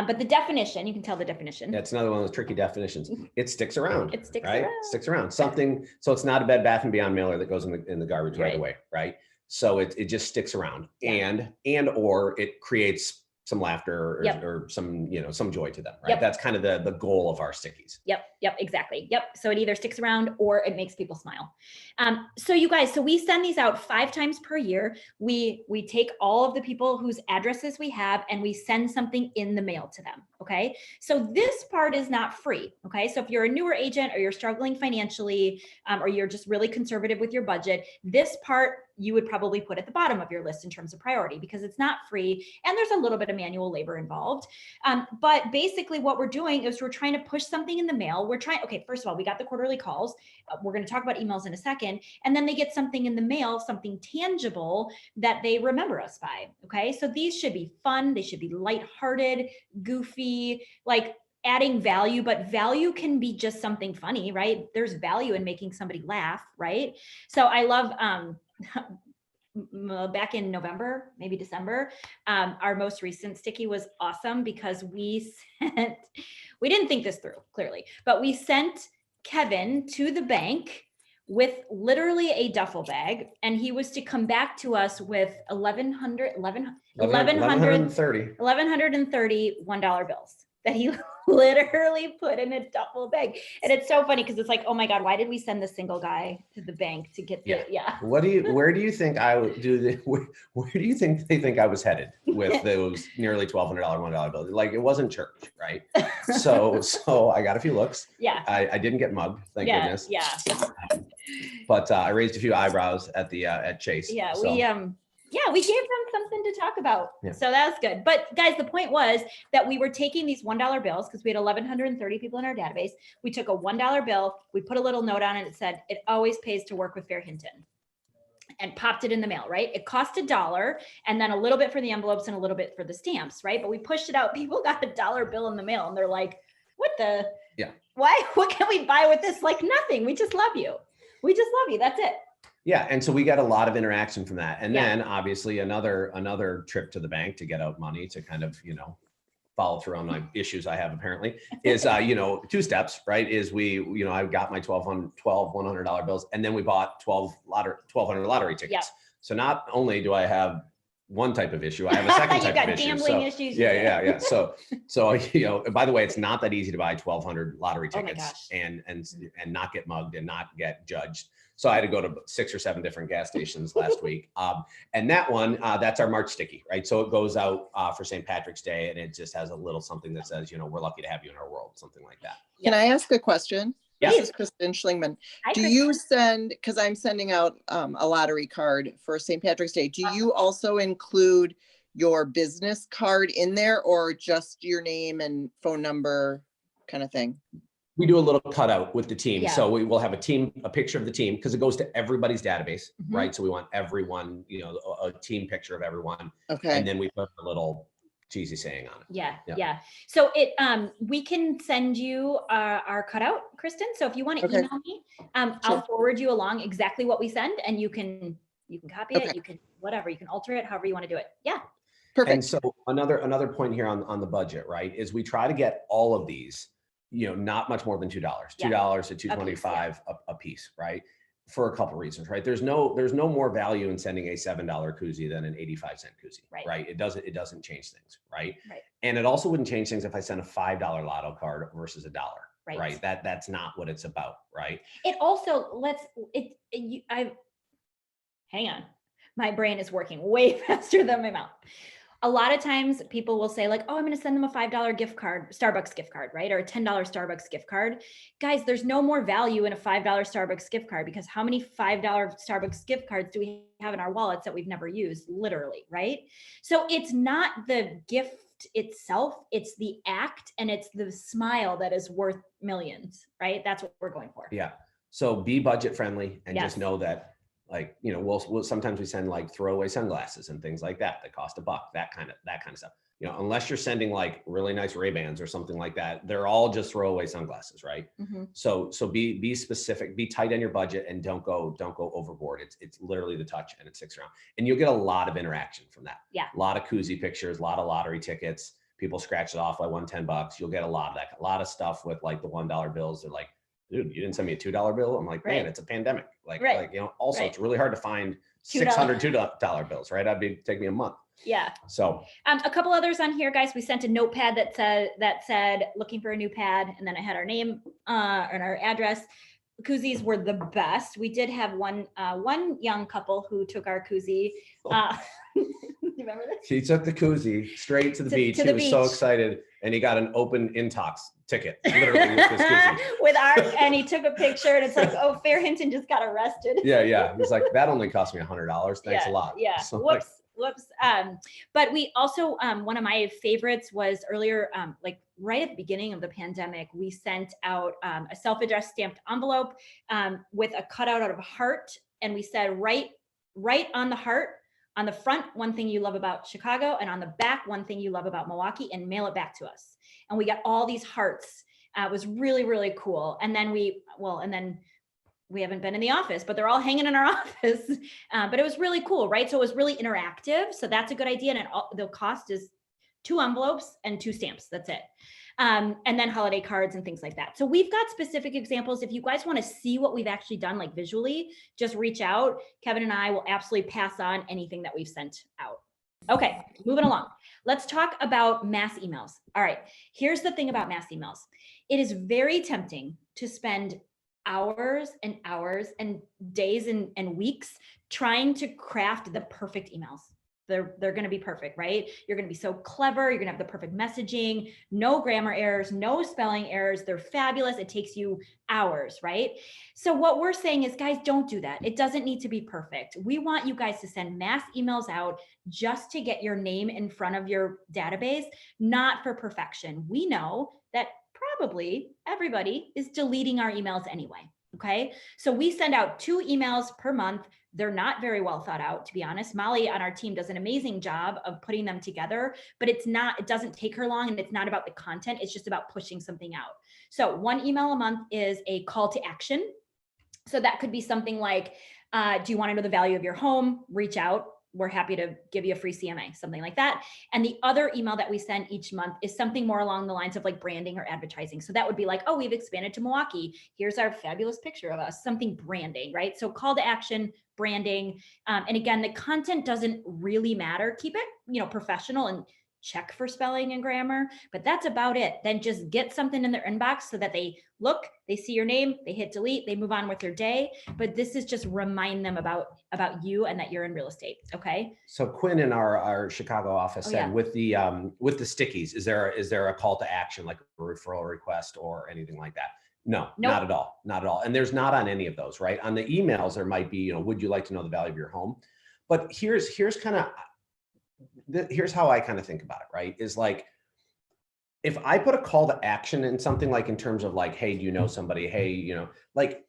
But the definition, you can tell the definition. That's another one of those tricky definitions. It sticks around. It sticks right? around. Sticks around. Something. So it's not a Bed Bath & Beyond mailer that goes in the garbage right away, right? So it just sticks around, Yeah. and or it creates some laughter or, Yep. or some some joy to them, right? Yep. That's kind of the goal of our stickies. Yep, exactly. Yep. So it either sticks around or it makes people smile. So you guys, so we send these out 5 times per year. We take all of the people whose addresses we have and we send something in the mail to them. Okay. So this part is not free. Okay. So if you're a newer agent or you're struggling financially, or you're just really conservative with your budget, this part you would probably put at the bottom of your list in terms of priority, because it's not free and there's a little bit of manual labor involved. But basically what we're doing is we're trying to push something in the mail. Okay, first of all, we got the quarterly calls. We're going to talk about emails in a second. And then they get something in the mail, something tangible that they remember us by. Okay. So these should be fun. They should be lighthearted, goofy, like adding value, but value can be just something funny, right? There's value in making somebody laugh, right? So I love, back in November, maybe December, our most recent sticky was awesome because we didn't think this through clearly, but we sent Kevin to the bank with literally a duffel bag, and he was to come back to us with 1,130 $1 bills that he literally put in a duffel bag. And it's so funny because it's like, oh my God, why did we send this single guy to the bank to get the, Where do you think I would do where do you think they think I was headed with those nearly $1,200 $1 bills? Like, it wasn't church, right? So I got a few looks. Yeah. I didn't get mugged, thank goodness. Yeah. But I raised a few eyebrows at Chase. Yeah. So. We gave them something to talk about. Yeah. So that's good. But guys, the point was that we were taking these $1 bills because we had 1,130 people in our database. We took a $1 bill, we put a little note on it. It said, "It always pays to work with Phair Hinton," and popped it in the mail, right? It cost $1 and then a little bit for the envelopes and a little bit for the stamps, right? But we pushed it out. People got a $1 bill in the mail and they're like, what the, why, what can we buy with this? Like nothing. We just love you. We just love you. That's it. Yeah. And so we got a lot of interaction from that. And then obviously another trip to the bank to get out money to kind of, follow through on my issues I have apparently is, 2 steps, right? Is I got my $1,200 bills, and then we bought 1,200 lottery tickets. Yep. So not only do I have one type of issue, I have a second type of issue. Gambling issues. Yeah. So by the way, it's not that easy to buy 1,200 lottery tickets and not get mugged and not get judged. So I had to go to 6 or 7 different gas stations last week. And that one, that's our March sticky, right? So it goes out for St. Patrick's Day, and it just has a little something that says, we're lucky to have you in our world, something like that. Can I ask a question? Yeah. This is Kristen Schlingman. Hi, Do Kristen. you send, because I'm sending out a lottery card for St. Patrick's Day, do you also include your business card in there, or just your name and phone number kind of thing? We do a little cutout with the team. Yeah. So we will have a picture of the team, because it goes to everybody's database, Mhm. right? So we want everyone, a team picture of everyone. Okay. And then we put a little cheesy saying on it. Yeah. So we can send you our cutout, Kristen. So if you want to Okay. email me, I'll forward you along exactly what we send, and you can copy it. Okay. You can whatever. You can alter it however you want to do it. Yeah. Perfect. And so another point here on the budget, right, is we try to get all of these, not much more than $2 to $2.25 a piece, right? for a couple reasons, right? There's no more value in sending a $7 koozie than an 85-cent koozie, right? It doesn't change things, right? Right. And it also wouldn't change things if I sent a $5 lotto card versus $1, right? That's not what it's about, right? It also hang on. My brain is working way faster than my mouth. A lot of times people will say like, oh, I'm going to send them a $5 gift card, Starbucks gift card, right? Or a $10 Starbucks gift card. Guys, there's no more value in a $5 Starbucks gift card, because how many $5 Starbucks gift cards do we have in our wallets that we've never used, literally, right? So it's not the gift itself, it's the act and it's the smile that is worth millions, right? That's what we're going for. Yeah. So be budget friendly and Yes. just know that, like, you know, we'll sometimes we send like throwaway sunglasses and things like that cost $1, that kind of stuff. You know, unless you're sending like really nice Ray-Bans or something like that, they're all just throwaway sunglasses, right? Mm-hmm. So be specific, be tight on your budget, and don't go overboard. It's literally the touch, and it sticks around, and you'll get a lot of interaction from that. Yeah. A lot of koozie pictures, a lot of lottery tickets. People scratch it off. I won $10. You'll get a lot of that. A lot of stuff with like the $1 bills. They're like, dude, you didn't send me a $2 bill. I'm like, man, Right. it's a pandemic. Like, Right. like, you know, also Right. it's really hard to find $2 $600 $2 bills, right? That'd be take me a month. Yeah. So A couple others on here, guys. We sent a notepad that said looking for a new pad, and then it had our name and our address. Koozies were the best. We did have one young couple who took our koozie. You remember this? he took the koozie straight to the beach. to He the was so beach. excited, and he got an open intox ticket, literally with this koozie. With and he took a picture, and it's like, oh, Phair Hinton just got arrested. Yeah. He's like, that only cost me $100. Thanks a lot. Yeah. So, Whoops. like, Whoops. But we also, one of my favorites was earlier, like right at the beginning of the pandemic, we sent out a self-addressed stamped envelope with a cutout out of a heart. And we said, right on the heart, on the front, one thing you love about Chicago, and on the back, one thing you love about Milwaukee, and mail it back to us. And we got all these hearts. It was really, really cool. And then we haven't been in the office, but they're all hanging in our office. But it was really cool, right? So it was really interactive. So that's a good idea. And the cost is 2 envelopes and 2 stamps. That's it. And then holiday cards and things like that. So we've got specific examples. If you guys want to see what we've actually done, like visually, just reach out. Kevin and I will absolutely pass on anything that we've sent out. Okay, moving along. Let's talk about mass emails. All right, here's the thing about mass emails. It is very tempting to spend hours and hours and days and weeks trying to craft the perfect emails. They're going to be perfect, right? You're going to be so clever. You're going to have the perfect messaging, no grammar errors, no spelling errors. They're fabulous. It takes you hours, right? So what we're saying is, guys, don't do that. It doesn't need to be perfect. We want you guys to send mass emails out just to get your name in front of your database, not for perfection. We know that probably everybody is deleting our emails anyway. Okay. So we send out 2 emails per month. They're not very well thought out, to be honest. Molly on our team does an amazing job of putting them together, but it doesn't take her long, and it's not about the content. It's just about pushing something out. So 1 email a month is a call to action. So that could be something like, do you want to know the value of your home? Reach out. We're happy to give you a free CMA, something like that. And the other email that we send each month is something more along the lines of like branding or advertising. So that would be like, oh, we've expanded to Milwaukee. Here's our fabulous picture of us, something branding, right? So call to action, branding. And again, the content doesn't really matter. Keep it, professional, and check for spelling and grammar, but that's about it. Then just get something in their inbox so that they look, they see your name, they hit delete, they move on with their day. But this is just remind them about you and that you're in real estate. Okay. So Quinn in our Chicago office said, yeah. with the stickies, is there a call to action, like a referral request or anything like that? No, Nope. not at all. Not at all. And there's not on any of those, right? On the emails, there might be, would you like to know the value of your home? But here's how I kind of think about it, right? Is like, if I put a call to action in something like in terms of like, hey, do you know somebody? Hey, like,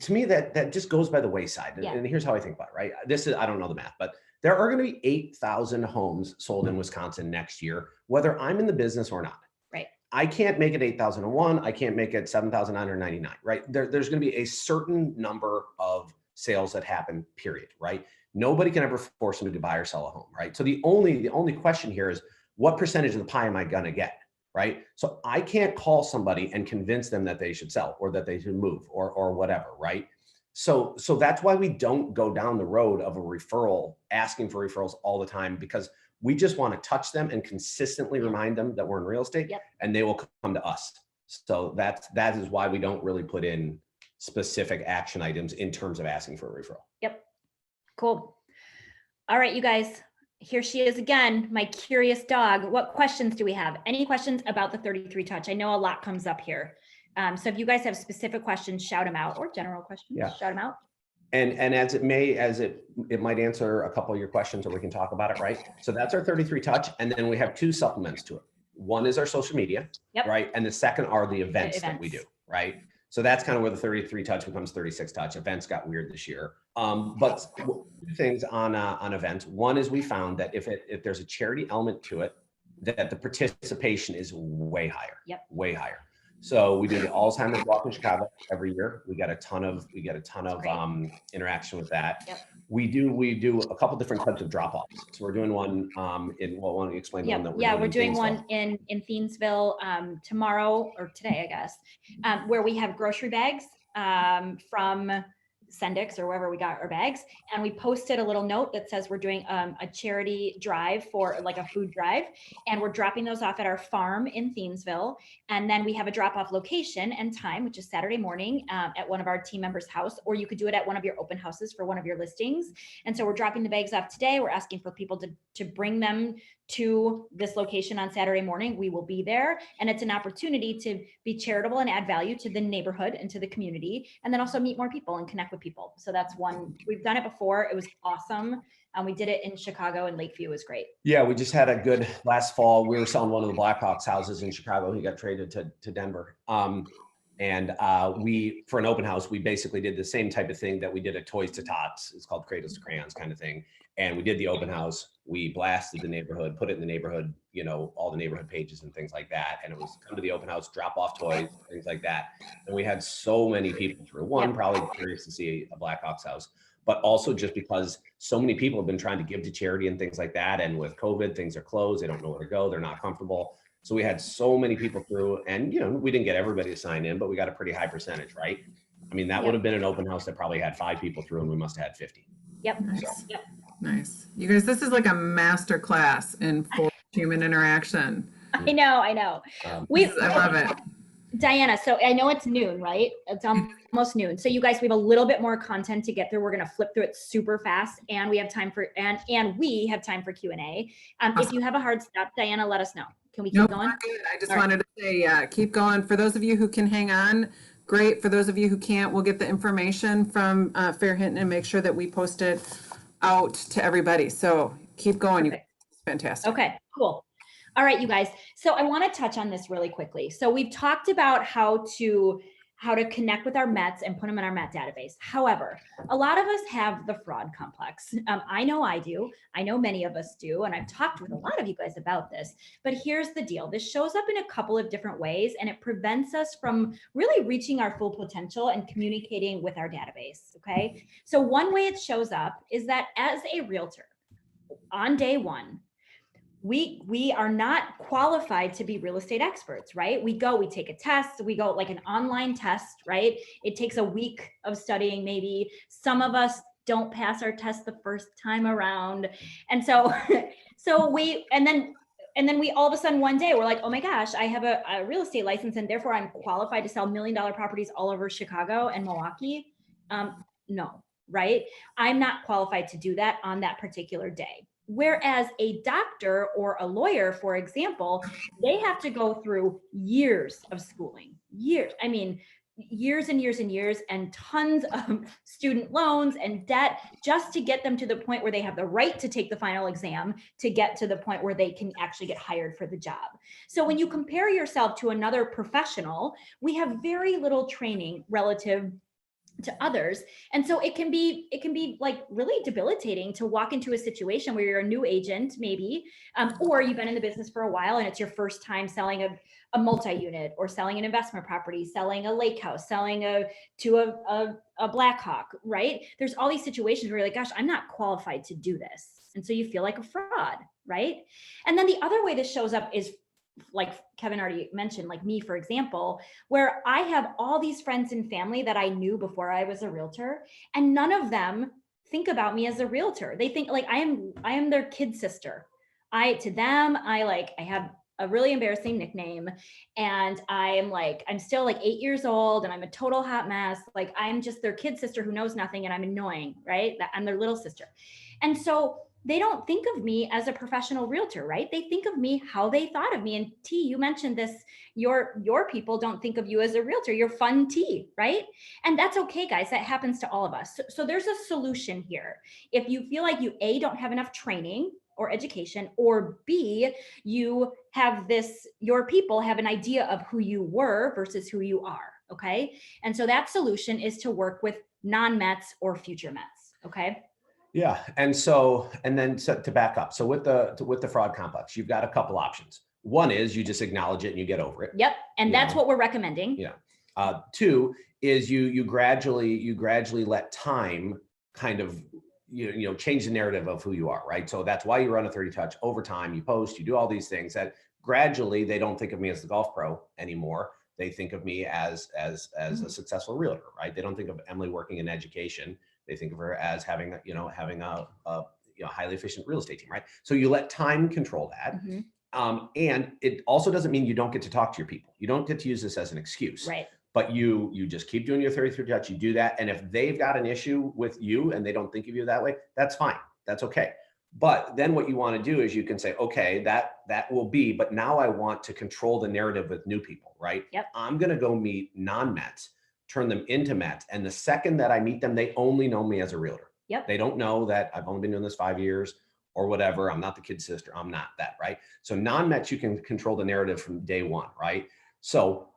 to me, that just goes by the wayside. Yeah. And here's how I think about it, right? I don't know the math, but there are going to be 8,000 homes sold in Wisconsin next year, whether I'm in the business or not. Right. I can't make it 8,001. I can't make it 7,999, right? There's going to be a certain number of sales that happen, period, right? Nobody can ever force them to buy or sell a home, right? So the only question here is, what percentage of the pie am I going to get, right? So I can't call somebody and convince them that they should sell or that they should move or whatever, right? So that's why we don't go down the road of a referral, asking for referrals all the time, because we just want to touch them and consistently remind them that we're in real estate, Yep. and they will come to us. So that is why we don't really put in specific action items in terms of asking for a referral. Yep. Cool. All right, you guys, here she is again, my curious dog. What questions do we have? Any questions about the 33 touch? I know a lot comes up here. So if you guys have specific questions, shout them out, or general questions, Yeah. shout them out. And as it might answer a couple of your questions, or we can talk about it, right? So that's our 33 touch. And then we have two supplements to it. One is our social media, Yep. right? And the second are the events that we do, events. right? So that's kind of where the 33 touch becomes 36 touch. Events got weird this year. But two things on events. One is we found that if there's a charity element to it, that the participation is way higher. Yep. Way higher. So we do the Alzheimer's Walk in Chicago every year. We get a ton of interaction with that. Yep. We do a couple different types of drop-offs. So we're doing one why don't you explain the one that we're doing in one in Thiensville tomorrow, or today, I guess, where we have grocery bags from Sendix or wherever we got our bags. And we posted a little note that says we're doing a charity drive, for like a food drive. And we're dropping those off at our farm in Thiensville. And then we have a drop-off location and time, which is Saturday morning at one of our team members' house, or you could do it at one of your open houses for one of your listings. And so we're dropping the bags off today. We're asking for people to bring them to this location on Saturday morning. We will be there, and it's an opportunity to be charitable and add value to the neighborhood and to the community, and then also meet more people and connect with people. So that's one. We've done it before. It was awesome. We did it in Chicago, and Lakeview was great. Yeah, we just had a good last fall. We were selling one of the Blackhawks houses in Chicago. He got traded to Denver. We, for an open house, we basically did the same type of thing that we did at Toys to Tots. It's called Cradles to Crayons kind of thing. And we did the open house. We blasted the neighborhood, put it in the neighborhood, all the neighborhood pages and things like that. And it was come to the open house, drop off toys, things like that. And we had so many people through. One, probably curious to see a Blackhawks house, but also just because so many people have been trying to give to charity and things like that. And with COVID, things are closed. They don't know where to go. They're not comfortable. So we had so many people through, and we didn't get everybody to sign in, but we got a pretty high percentage, right? I mean, that would have been an open house that probably had 5 people through, and we must have had 50. Yep. Nice. Yep. Nice. You guys, this is like a master class in full human interaction. I know. I love it. Diana, so I know it's noon, right? It's almost noon. So you guys, we have a little bit more content to get through. We're going to flip through it super fast, and we have time for we have time for Q&A. If you have a hard stop, Diana, let us know. Can we keep going? Good. I just wanted to say, keep going. For those of you who can hang on, great. For those of you who can't, we'll get the information from Phair Hinton and make sure that we post it out to everybody. So keep going. Perfect. It's fantastic. Okay, cool. All right, you guys. So I want to touch on this really quickly. So we've talked about how to connect with our Mets and put them in our Met database. However, a lot of us have the fraud complex. I know I do. I know many of us do. And I've talked with a lot of you guys about this. But here's the deal. This shows up in a couple of different ways, and it prevents us from really reaching our full potential and communicating with our database. Okay. So one way it shows up is that as a realtor on day one, we are not qualified to be real estate experts, right? We take a test, we go like an online test, right? It takes a week of studying, maybe. Some of us don't pass our test the first time around. And so and then we all of a sudden one day we're like, oh my gosh, I have a real estate license, and therefore I'm qualified to sell $1 million properties all over Chicago and Milwaukee. No, right? I'm not qualified to do that on that particular day. Whereas a doctor or a lawyer, for example, they have to go through years of schooling, years and years and tons of student loans and debt just to get them to the point where they have the right to take the final exam, to get to the point where they can actually get hired for the job. So when you compare yourself to another professional, we have very little training relative to others. And so it can be like really debilitating to walk into a situation where you're a new agent, maybe, or you've been in the business for a while and it's your first time selling a multi-unit, or selling an investment property, selling a lake house, selling to a Blackhawk, right? There's all these situations where you're like, gosh, I'm not qualified to do this. And so you feel like a fraud, right? And then the other way this shows up is like Kevin already mentioned, like me, for example, where I have all these friends and family that I knew before I was a realtor, and none of them think about me as a realtor. They think like I am their kid sister. To them, I have a really embarrassing nickname, and I'm still like 8 years old, and I'm a total hot mess. Like I'm just their kid sister who knows nothing, and I'm annoying, right? That I'm their little sister. And so they don't think of me as a professional realtor, right? They think of me how they thought of me. And T, you mentioned this, your people don't think of you as a realtor. You're fun T, right? And that's okay, guys. That happens to all of us. So there's a solution here. If you feel like you, A, don't have enough training or education, or B, you have your people have an idea of who you were versus who you are, okay? And so that solution is to work with non-Mets or future Mets, okay? Yeah, and then to back up, so with the fraud complex, you've got a couple options. One is you just acknowledge it and you get over it. Yep, and that's what we're recommending. Yeah. Two is you gradually let time kind of change the narrative of who you are, right? So that's why you run a 30 touch over time. You post, you do all these things that gradually they don't think of me as the golf pro anymore. They think of me as a successful realtor, right? They don't think of Emily working in education. They think of her as having a highly efficient real estate team, right? So you let time control that. Mm-hmm. And it also doesn't mean you don't get to talk to your people. You don't get to use this as an excuse. Right. But you just keep doing your 33 touch, you do that. And if they've got an issue with you and they don't think of you that way, that's fine. That's okay. But then what you want to do is you can say, okay, that will be, but now I want to control the narrative with new people, right? Yep. I'm going to go meet non-Mets, turn them into Mets. And the second that I meet them, they only know me as a realtor. Yep. They don't know that I've only been doing this 5 years or whatever. I'm not the kid sister. I'm not that, right? So non-Mets, you can control the narrative from day one, right? So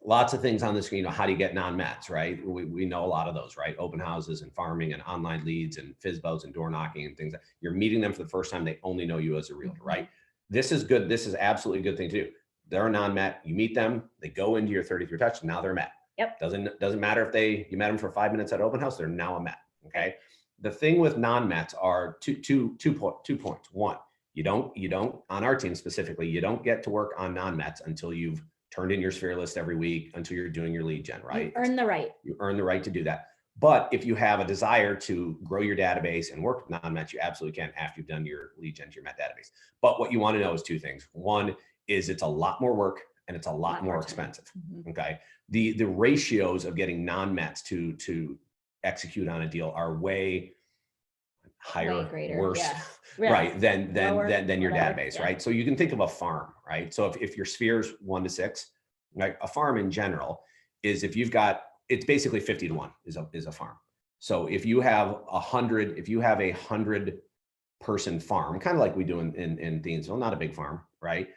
lots of things on the screen. How do you get non-Mets, right? We know a lot of those, right? Open houses and farming and online leads and FSBOs and door knocking and things. You're meeting them for the first time. They only know you as a realtor, right? This is good. This is absolutely a good thing to do. They're a non-Met. You meet them. They go into your 33 touch. Now they're Met. Yep. Doesn't matter if you met them for 5 minutes at open house. They're now a Met. Okay. The thing with non-Mets are two points. One, you don't on our team specifically, you don't get to work on non-Mets until you've turned in your sphere list every week, until you're doing your lead gen, right? You earn the right. You earn the right to do that. But if you have a desire to grow your database and work with non-Mets, you absolutely can after you've done your lead gen to your Met database. But what you want to know is two things. One is it's a lot more work and it's a lot more expensive. Mm-hmm. Okay. The ratios of getting non-Mets to execute on a deal are way higher, Way greater, worse, yeah. right, than Lower, your whatever, database, yeah. right? So you can think of a farm, right? So if your sphere's 1 to 6, like a farm in general is it's basically 50 to 1 is a farm. So if you have 100 person farm, kind of like we do in Thiensville, not a big farm, right?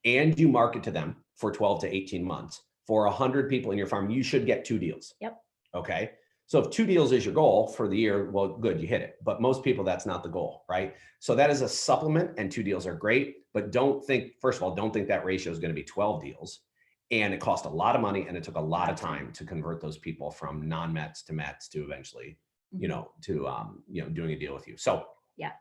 And you market to them for 12 to 18 months, for 100 people in your farm, you should get 2 deals. Yep. Okay. So if 2 deals is your goal for the year, well, good, you hit it. But most people, that's not the goal, right? So that is a supplement, and 2 deals are great. But don't think that ratio is going to be 12 deals. And it cost a lot of money, and it took a lot of time to convert those people from non-Mets to Mets to eventually, doing a deal with you. So yeah,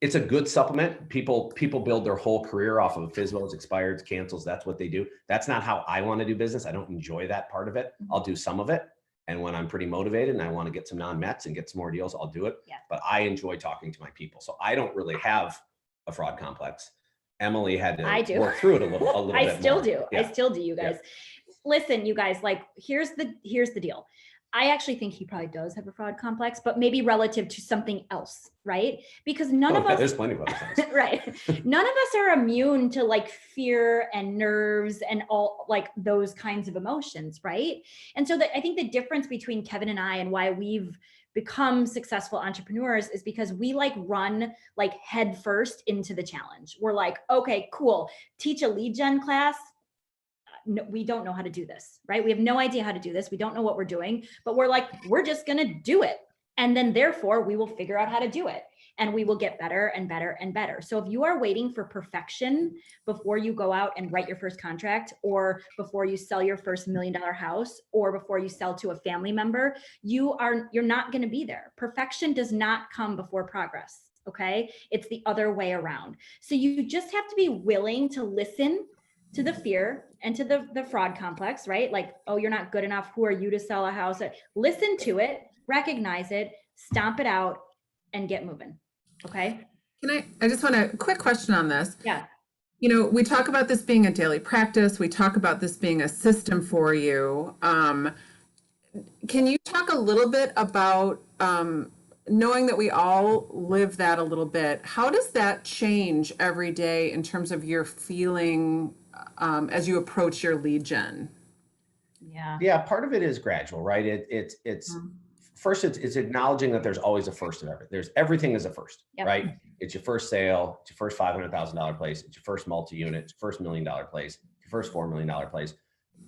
it's a good supplement. People build their whole career off of FSBOs, expireds, cancels. That's what they do. That's not how I want to do business. I don't enjoy that part of it. I'll do some of it. And when I'm pretty motivated and I want to get some non-Mets and get some more deals, I'll do it. Yeah. But I enjoy talking to my people. So I don't really have a fraud complex. Emily had to work through it a little bit. I still more. do. Yeah. I still do, you guys. Yeah. Listen, you guys, like, here's the deal. I actually think he probably does have a fraud complex, but maybe relative to something else, right? Because none of us, there's plenty of other things. right? None of us are immune to like fear and nerves and all like those kinds of emotions, right? And so I think the difference between Kevin and I and why we've become successful entrepreneurs is because we like run like head first into the challenge. We're like, okay, cool. Teach a lead gen class. No, we don't know how to do this, right? We have no idea how to do this. We don't know what we're doing, but we're like, we're just going to do it. And then therefore we will figure out how to do it, and we will get better and better and better. So if you are waiting for perfection before you go out and write your first contract, or before you sell your first $1 million house, or before you sell to a family member, you're not going to be there. Perfection does not come before progress. Okay. It's the other way around. So you just have to be willing to listen to the fear and to the fraud complex, right? Like, oh, you're not good enough. Who are you to sell a house? Listen to it, recognize it, stomp it out, and get moving. Okay. I just want a quick question on this. Yeah. You know, we talk about this being a daily practice. We talk about this being a system for you. Can you talk a little bit about knowing that we all live that a little bit? How does that change every day in terms of your feeling as you approach your lead gen? Yeah. Yeah, part of it is gradual, right? It's first, it's acknowledging that there's always a first of everything. Everything is a first, Yep. right? It's your first sale, it's your first $500,000 place, it's your first multi-unit, it's your first $1 million place, your first $4 million place.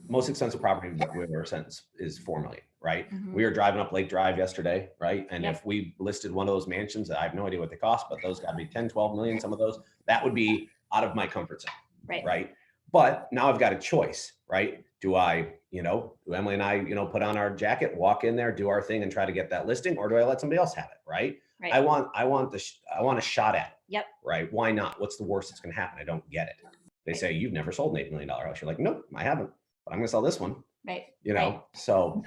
Most expensive property that we ever sent is $4 million, right? Mhm. We were driving up Lake Drive yesterday, right? And Yep. if we listed one of those mansions, I have no idea what they cost, but those got to be 10, 12 million, some of those, that would be out of my comfort zone, Right. right? But now I've got a choice, right? Do Emily and I, put on our jacket, walk in there, do our thing and try to get that listing, or do I let somebody else have it, right? Right. I want a shot at it. Yep. Right? Why not? What's the worst that's going to happen? I don't get it. They say, you've never sold an $8 million house. You're like, nope, I haven't, but I'm going to sell this one. Right. Right. So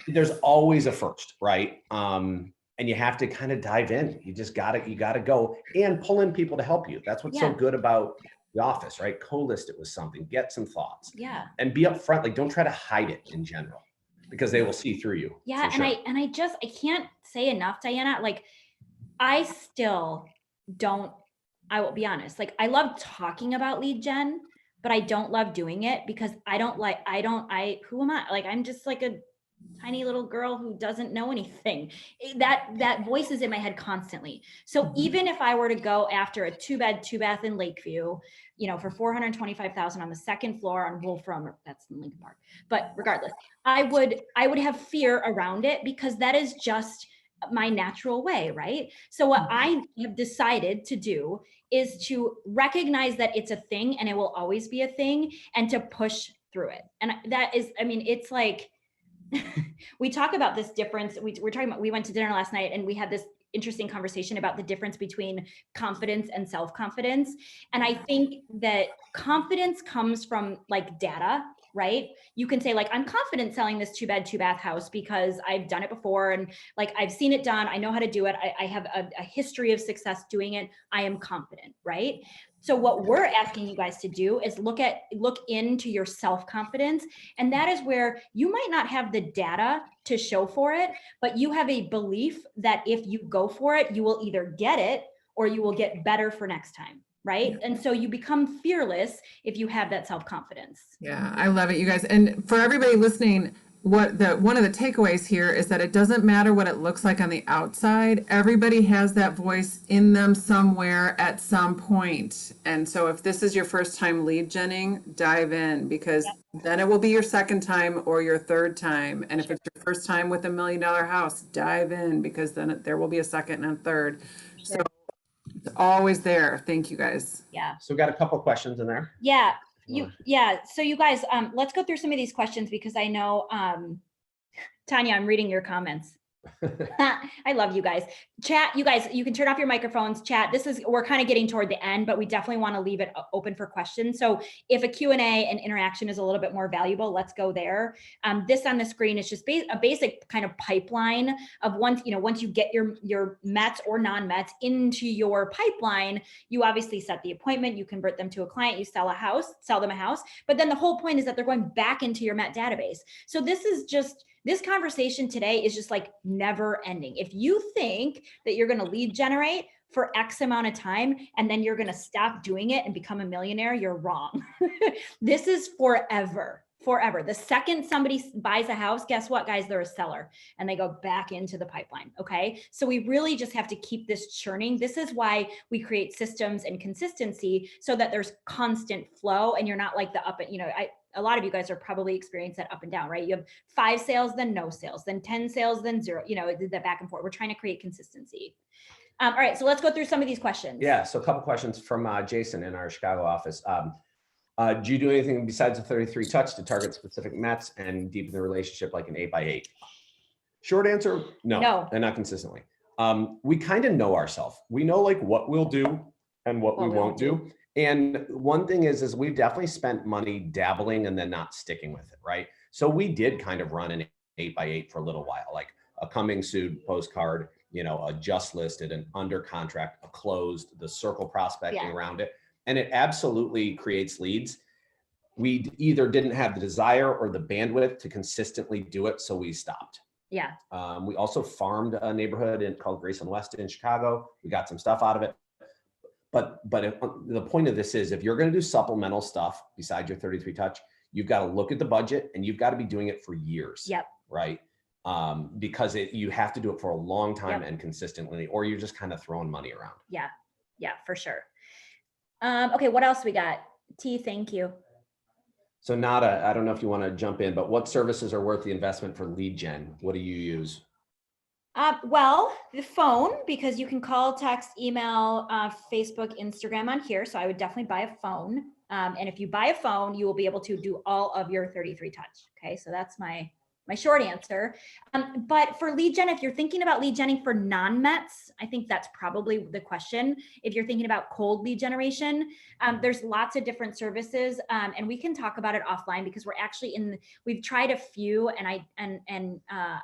there's always a first, right? And you have to kind of dive in. You gotta go and pull in people to help you. That's what's so good about the office, right? Co-list it with something, get some thoughts. Yeah. And be upfront. Like, don't try to hide it in general, because they will see through you. Yeah. Sure. I can't say enough, Diana. Like, I still don't, I will be honest. Like, I love talking about lead gen, but I don't love doing it because who am I? Like, I'm just like a tiny little girl who doesn't know anything. That voice is in my head constantly. So even if I were to go after a 2-bed, 2-bath in Lakeview, for $425,000 on the second floor on Wolfram, that's in Lincoln Park. But regardless, I would have fear around it because that is just my natural way, right? So what I have decided to do is to recognize that it's a thing and it will always be a thing, and to push through it. And that is, it's like, we talk about this difference. We went to dinner last night and we had this interesting conversation about the difference between confidence and self-confidence. And I think that confidence comes from like data, right? You can say like, I'm confident selling this 2-bed, 2-bath house because I've done it before. And like, I've seen it done. I know how to do it. I have a history of success doing it. I am confident, right? So what we're asking you guys to do is look into your self-confidence. And that is where you might not have the data to show for it, but you have a belief that if you go for it, you will either get it or you will get better for next time. Right. And so you become fearless if you have that self-confidence. Yeah, I love it, you guys. And for everybody listening, one of the takeaways here is that it doesn't matter what it looks like on the outside. Everybody has that voice in them somewhere at some point. And so if this is your first time lead genning, dive in, because then it will be your second time or your third time. And if it's your first time with $1 million house, dive in, because then there will be a second and a third. So it's always there. Thank you, guys. Yeah. So we got a couple questions in there. Yeah. So you guys, let's go through some of these questions because I know, Tanya, I'm reading your comments. I love you guys. Chat, you guys, you can turn off your microphones. Chat, we're kind of getting toward the end, but we definitely want to leave it open for questions. So if a Q&A and interaction is a little bit more valuable, let's go there. This on the screen is just a basic kind of pipeline of once you get your METs or non-METs into your pipeline, you obviously set the appointment, you convert them to a client, you sell them a house. But then the whole point is that they're going back into your MET database. So this conversation today is just like never ending. If you think that you're going to lead generate for X amount of time and then you're going to stop doing it and become a millionaire, you're wrong. This is forever. The second somebody buys a house, guess what, guys? They're a seller and they go back into the pipeline. Okay. So we really just have to keep this churning. This is why we create systems and consistency so that there's constant flow and you're not like the up and, a lot of you guys are probably experienced that up and down, right? You have 5 sales, then no sales, then 10 sales, then 0, the back and forth. We're trying to create consistency. All right, so let's go through some of these questions. Yeah, so a couple questions from Jason in our Chicago office. Do you do anything besides the 33 touch to target specific METs and deepen the relationship like an 8x8? Short answer, no, and not consistently. We kind of know ourselves. We know like what we'll do and what we won't do. And one thing is we've definitely spent money dabbling and then not sticking with it, right? So we did kind of run an 8x8 for a little while, like a coming soon postcard, you know, a just listed, an under contract, a closed, the circle prospecting around it. And it absolutely creates leads. We either didn't have the desire or the bandwidth to consistently do it, so we stopped. Yeah. We also farmed a neighborhood called Graceland West in Chicago. We got some stuff out of it. But the point of this is, if you're going to do supplemental stuff besides your 33 touch, you've got to look at the budget and you've got to be doing it for years. Yep. Right. Because you have to do it for a long time and consistently, or you're just kind of throwing money around. Yeah. Yeah, for sure. Okay. What else we got? T, thank you. So Nada, I don't know if you want to jump in, but what services are worth the investment for lead gen? What do you use? Well, the phone, because you can call, text, email, Facebook, Instagram on here. So I would definitely buy a phone. And if you buy a phone, you will be able to do all of your 33 touch. Okay. So that's my short answer. But for lead gen, if you're thinking about lead genning for non-Mets, I think that's probably the question. If you're thinking about cold lead generation, there's lots of different services, and we can talk about it offline because we've tried a few, and I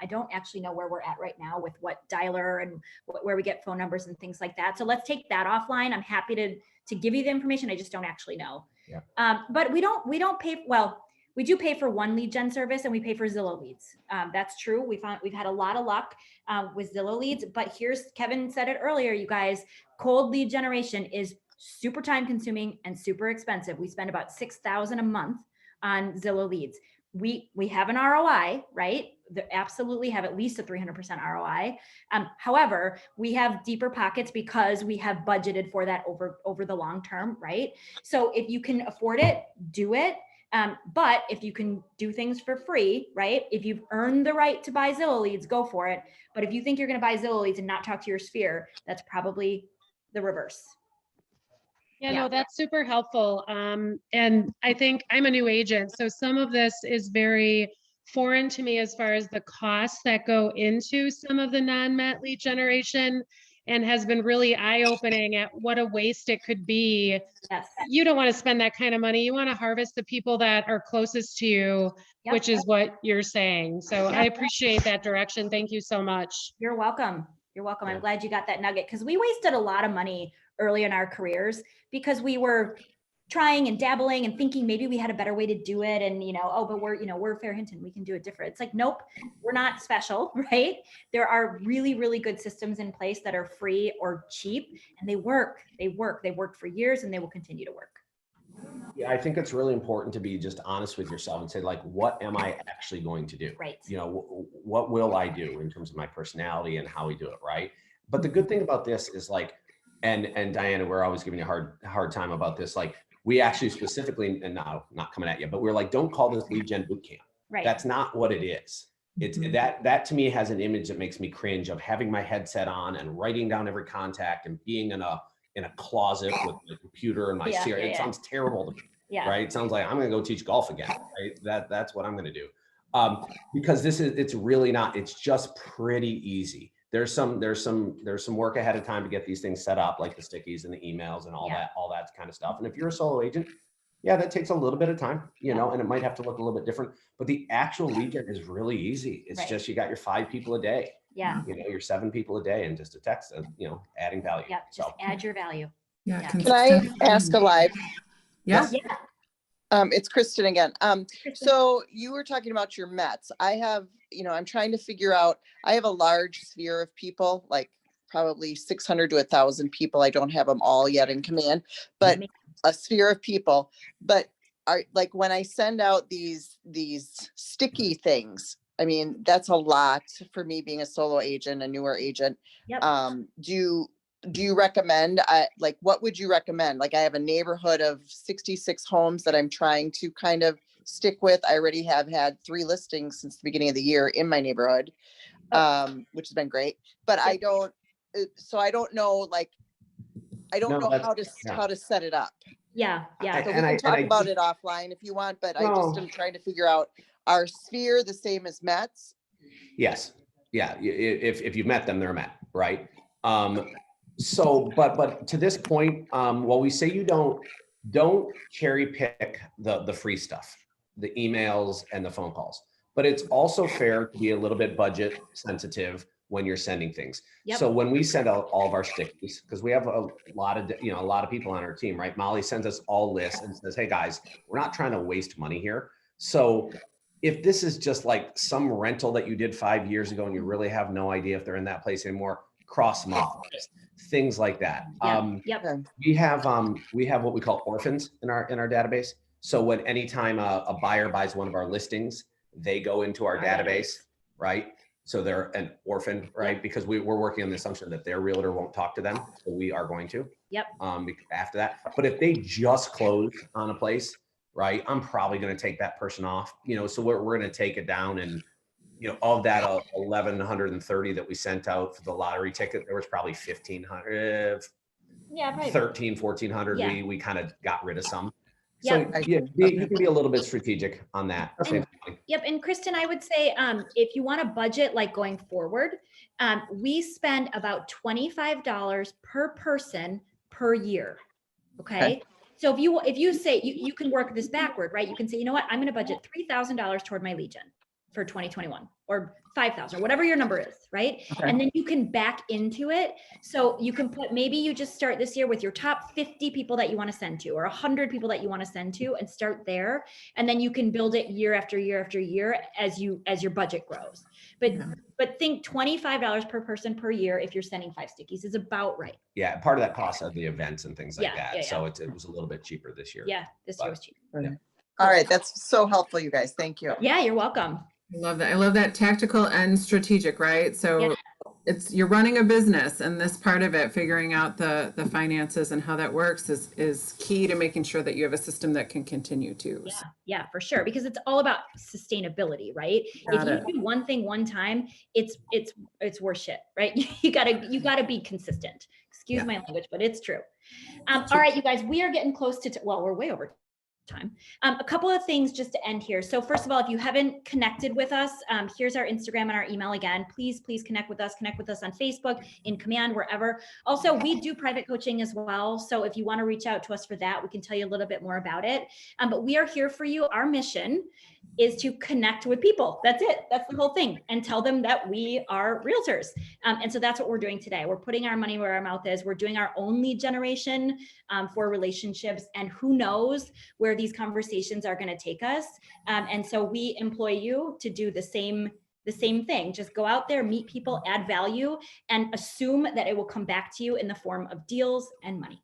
don't actually know where we're at right now with what dialer and where we get phone numbers and things like that. So let's take that offline. I'm happy to give you the information. I just don't actually know. Yeah. But we don't pay, well, we do pay for one lead gen service and we pay for Zillow leads. That's true. We've had a lot of luck with Zillow leads, but Kevin said it earlier, you guys, cold lead generation is super time consuming and super expensive. We spend about $6,000 a month on Zillow leads. We have an ROI, right? They absolutely have at least a 300% ROI. However, we have deeper pockets because we have budgeted for that over the long term, right? So if you can afford it, do it. But if you can do things for free, right? If you've earned the right to buy Zillow leads, go for it. But if you think you're going to buy Zillow leads and not talk to your sphere, that's probably the reverse. Yeah, no, that's super helpful. And I think I'm a new agent, so some of this is very foreign to me as far as the costs that go into some of the non-Met lead generation, and has been really eye-opening at what a waste it could be. Yes. You don't want to spend that kind of money. You want to harvest the people that are closest to you, which is what you're saying. So I appreciate that direction. Thank you so much. You're welcome. You're welcome. I'm glad you got that nugget, because we wasted a lot of money early in our careers because we were trying and dabbling and thinking maybe we had a better way to do it. And, but we're Phair Hinton, we can do it different. It's like, nope, we're not special, right? There are really, really good systems in place that are free or cheap, and they work. They've worked for years and they will continue to work. Yeah, I think it's really important to be just honest with yourself and say, like, what am I actually going to do? Right. What will I do in terms of my personality and how we do it, right? But the good thing about this is, like, and Diana, we're always giving you a hard time about this. Like, we actually specifically, and now not coming at you, but we're like, don't call this lead gen boot camp. Right. That's not what it is. It's that to me has an image that makes me cringe of having my headset on and writing down every contact and being in a closet with my computer and my Siri. It sounds terrible to me. Yeah. Right. It sounds like I'm going to go teach golf again. Right. That's what I'm going to do. Because it's really not, it's just pretty easy. There's some work ahead of time to get these things set up, like the stickies and the emails and all that kind of stuff. And if you're a solo agent, that takes a little bit of time, and it might have to look a little bit different, but the actual lead gen is really easy. It's just, you got your 5 people a day, your 7 people a day, and just a text, adding value. Yeah. Just add your value. Yeah. Can I ask a live? Yes. Yeah. It's Kristen again. So you were talking about your Mets. I have, I'm trying to figure out, I have a large sphere of people, like probably 600 to 1,000 people. I don't have them all yet in command, but a sphere of people. But like when I send out these sticky things, I mean, that's a lot for me being a solo agent, a newer agent. Yep. Do you recommend, like, what would you recommend? Like, I have a neighborhood of 66 homes that I'm trying to kind of stick with. I already have had 3 listings since the beginning of the year in my neighborhood, which has been great, but I don't know, like, I don't know how to set it up. Yeah. Yeah. So we can talk about it offline if you want, but I just am trying to figure out, our sphere the same as Mets? Yes. Yeah. If you've met them, they're a Met. right? But to this point, while we say you don't cherry pick the free stuff, the emails and the phone calls, but it's also fair to be a little bit budget sensitive when you're sending things. Yep. So when we send out all of our stickies, because we have a lot of people on our team, right? Molly sends us all lists and says, hey guys, we're not trying to waste money here. So if this is just like some rental that you did 5 years ago and you really have no idea if they're in that place anymore, cross them off, things like that. Yep. We have what we call orphans in our database. So when anytime a buyer buys one of our listings, they go into our database, right? So they're an orphan, right? Because we're working on the assumption that their realtor won't talk to them. So we are going to. Yep. After that. But if they just closed on a place, right, I'm probably going to take that person off, so we're going to take it down. And, of that 1,130 that we sent out for the lottery ticket, there was probably 1,500, Yeah, probably. 1,400. Yeah. We kind of got rid of some. Yep. So you can be a little bit strategic on that. Yep. And Kristen, I would say, if you want to budget like going forward, we spend about $25 per person per year. Okay. So if you say you can work this backward, right? You can say, you know what, I'm going to budget $3,000 toward my Legion for 2021 or 5,000 or whatever your number is, right? Okay. And then you can back into it. So you can put, maybe you just start this year with your top 50 people that you want to send to, or 100 people that you want to send to, and start there. And then you can build it year after year after year as your budget grows. But think $25 per person per year if you're sending 5 stickies is about right. Yeah, part of that cost of the events and things like Yeah, that. yeah, So it was a little bit cheaper this year. Yeah, this year was cheap. All right, that's so helpful, you guys. Thank you. Yeah, you're welcome. I love that. I love that tactical and strategic, right? So Yeah. you're running a business, and this part of it, figuring out the finances and how that works is key to making sure that you have a system that can continue to. Yeah, for sure. Because it's all about sustainability, right? Got If it. you do one thing one time, it's worth shit, right? You gotta be consistent. Excuse my language, but it's true. All right, you guys, we are getting close to, we're way over time. A couple of things just to end here. So first of all, if you haven't connected with us, here's our Instagram and our email again. Please connect with us on Facebook, in Command, wherever. Also, we do private coaching as well. So if you want to reach out to us for that, we can tell you a little bit more about it. But we are here for you. Our mission is to connect with people. That's it. That's the whole thing. And tell them that we are realtors. And so that's what we're doing today. We're putting our money where our mouth is. We're doing our own lead generation for relationships. And who knows where these conversations are going to take us. And so we employ you to do the same thing. Just go out there, meet people, add value, and assume that it will come back to you in the form of deals and money.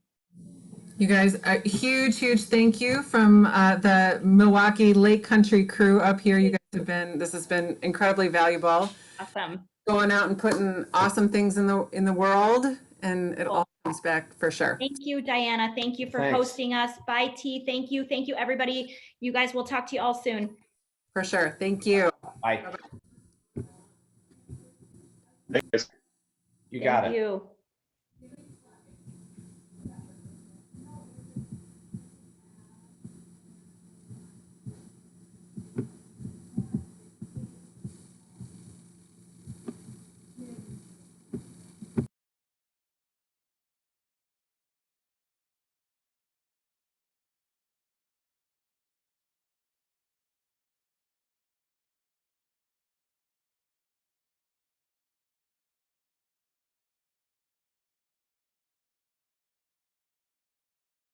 You guys, a huge thank you from the Milwaukee Lake Country crew up here. You guys this has been incredibly valuable. Awesome. Going out and putting awesome things in the world, and it all comes back for sure. Thank you, Diana. Thank you for hosting us. Bye, T. Thank you, everybody. You guys, we'll talk to you all soon. For sure. Thank you. Bye. You got it. Thank you.